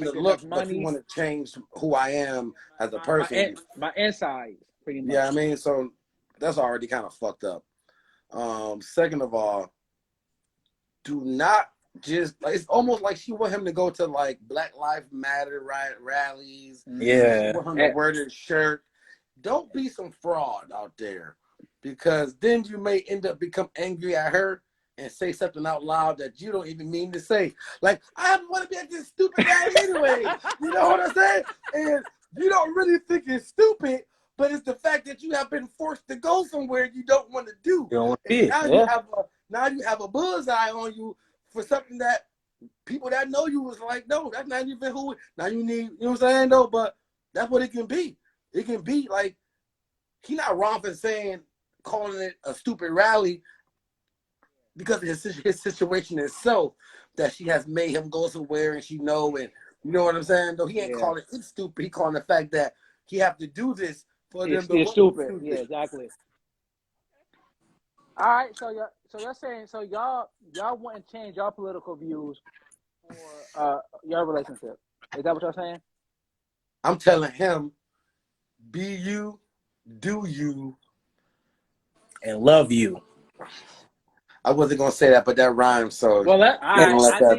money. you want to change who I am as a person. My insides, pretty much. Yeah, I mean, so that's already kind of fucked up. Second of all, do not just, it's almost like she want him to go to like Black Lives Matter rallies. Yeah. She want him to wear this shirt. Don't be some fraud out there, because then you may end up become angry at her and say something out loud that you don't even mean to say. Like, I don't want to be at this stupid rally anyway. You know what I'm saying? And you don't really think it's stupid, but it's the fact that you have been forced to go somewhere you don't want to do. Now you have a bullseye on you for something that people that know you was like, no, that's not even who. Now you need, you know what I'm saying? No, but that's what it can be. It can be like, he not wrong for calling it a stupid rally, because his situation is so that she has made him go somewhere and she know, and you know what I'm saying? Though he ain't calling it stupid, he calling the fact that he have to do this for them to it's stupid. Yeah, exactly. All right, so you're saying y'all wouldn't change your political views for your relationship. Is that what you're saying? I'm telling him, be you, do you, and love you. I wasn't gonna say that, but that rhymes, so well, I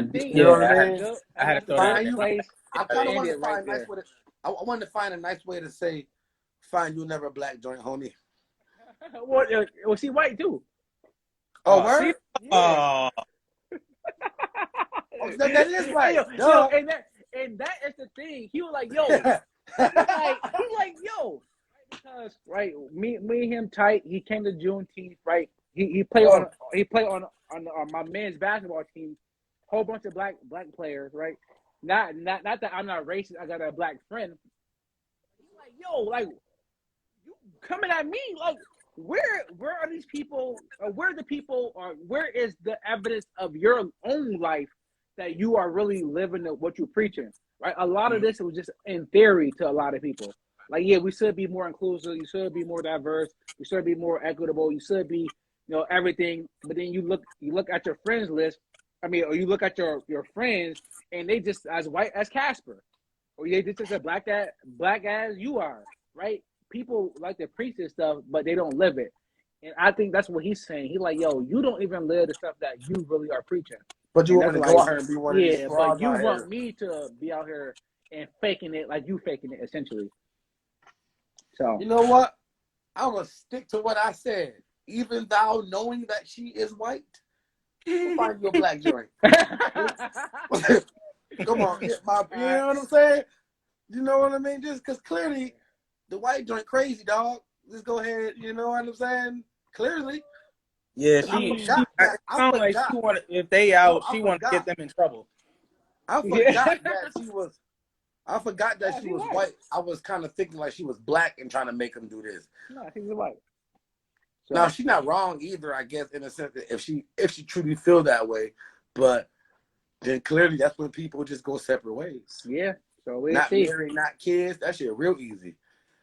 think you know what I mean. I had to throw that in. I kind of wanted to find a nice way to. I wanted to find a nice way to say, "Find you never black joint, homie." Well, she white too. Oh, word? Yeah. That is right. And that is the thing. He was like, "Yo," he was like, "Yo," because right, me and him tight. He came to Juneteenth, right? He played on my men's basketball team. Whole bunch of black players, right? Not that I'm not racist. I got a black friend. He's like, "Yo, like, you coming at me? Like, where are these people? Where are the people? Or where is the evidence of your own life that you are really living what you're preaching?" Right? A lot of this was just in theory to a lot of people. Like, yeah, we should be more inclusive. You should be more diverse. You should be more equitable. You should be, everything. But then you look at your friends list. I mean, or you look at your friends, and they just as white as Casper, or they just as black as you are, right? People like to preach this stuff, but they don't live it. And I think that's what he's saying. He's like, yo, you don't even live the stuff that you really are preaching. But you want me to go out here and be one of these frauds? Yeah, but you want me to be out here and faking it like you faking it, essentially. So you know what? I'm gonna stick to what I said. Even thou knowing that she is white, we'll find you a black joint. Come on, you know what I'm saying? You know what I mean? Just because clearly the white joint crazy, dog. Just go ahead, you know what I'm saying? Clearly. Yeah, she sound like she wanted, if they out, she wanted to get them in trouble. I forgot that she was. I forgot that she was white. I was kind of thinking like she was black and trying to make him do this. No, I think she's white. So, now she's not wrong either, I guess, in a sense that if she truly feel that way, but then clearly that's when people just go separate ways. Yeah. So we'll not see. married, not kids. That shit real easy.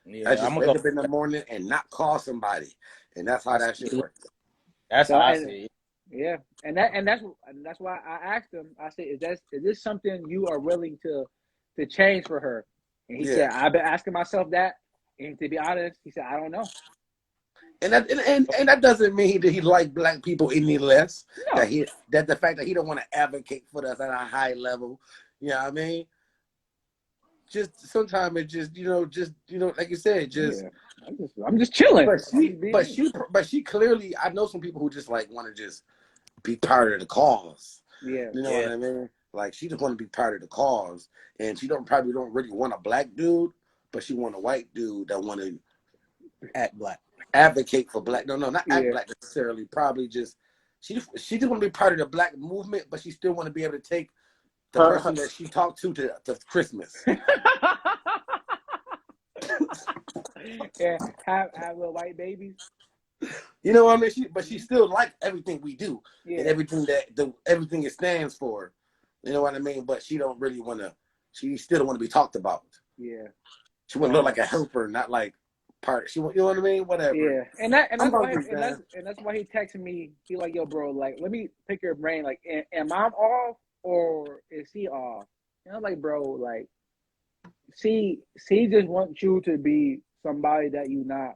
Yeah, I just I'm wake gonna up in the morning and not call somebody, and that's how that shit works. That's So, how I and see it. yeah, and that's why I asked him. I said, is this something you are willing to change for her? And he said, I've been asking myself that, and to be honest, he said, I don't know. And that doesn't mean that he like black people any less. No. That the fact that he don't want to advocate for us at a high level. You know what I mean? Just sometimes it just like you said, just yeah. I'm just chilling. But she clearly, I know some people who just like want to just be part of the cause. Yeah. You know what I mean? Like she just want to be part of the cause, and she probably don't really want a black dude, but she want a white dude that want to Act black. Advocate for black. No, not act Yeah. black necessarily. Probably just she just want to be part of the black movement, but she still want to be able to take the person that she talked to Christmas. Yeah, have little white babies. You know what I mean? But she still like everything we do Yeah. and everything everything it stands for. You know what I mean? But she don't really want to. She still don't want to be talked about. Yeah. She want to look like a helper, not like part. She want, you know what I mean? Whatever. Yeah, and that's why he texted me. He like, yo, bro, like, let me pick your brain. Like, am I off or is he off? And I'm like, bro, like, see, just wants you to be somebody that you not.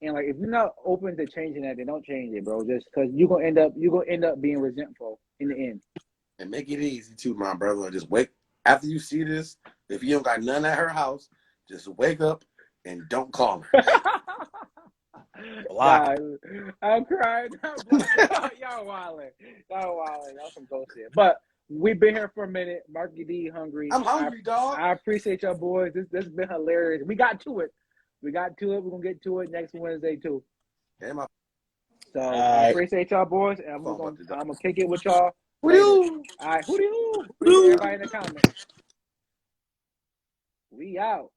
And like, if you're not open to changing that, then don't change it, bro. Just because you're gonna end up being resentful in the end. And make it easy too, my brother. Just wake after you see this. If you don't got none at her house, just wake up and don't call her. God, I'm crying. Y'all wilding. Y'all some ghost here. But we've been here for a minute. Marky D hungry. I'm hungry, dog. I appreciate y'all boys. This has been hilarious. We got to it. We're gonna get to it next Wednesday too. So I appreciate y'all boys, and I'm gonna kick it with y'all. Who do you? All right, who do you? Everybody in the comments. We out.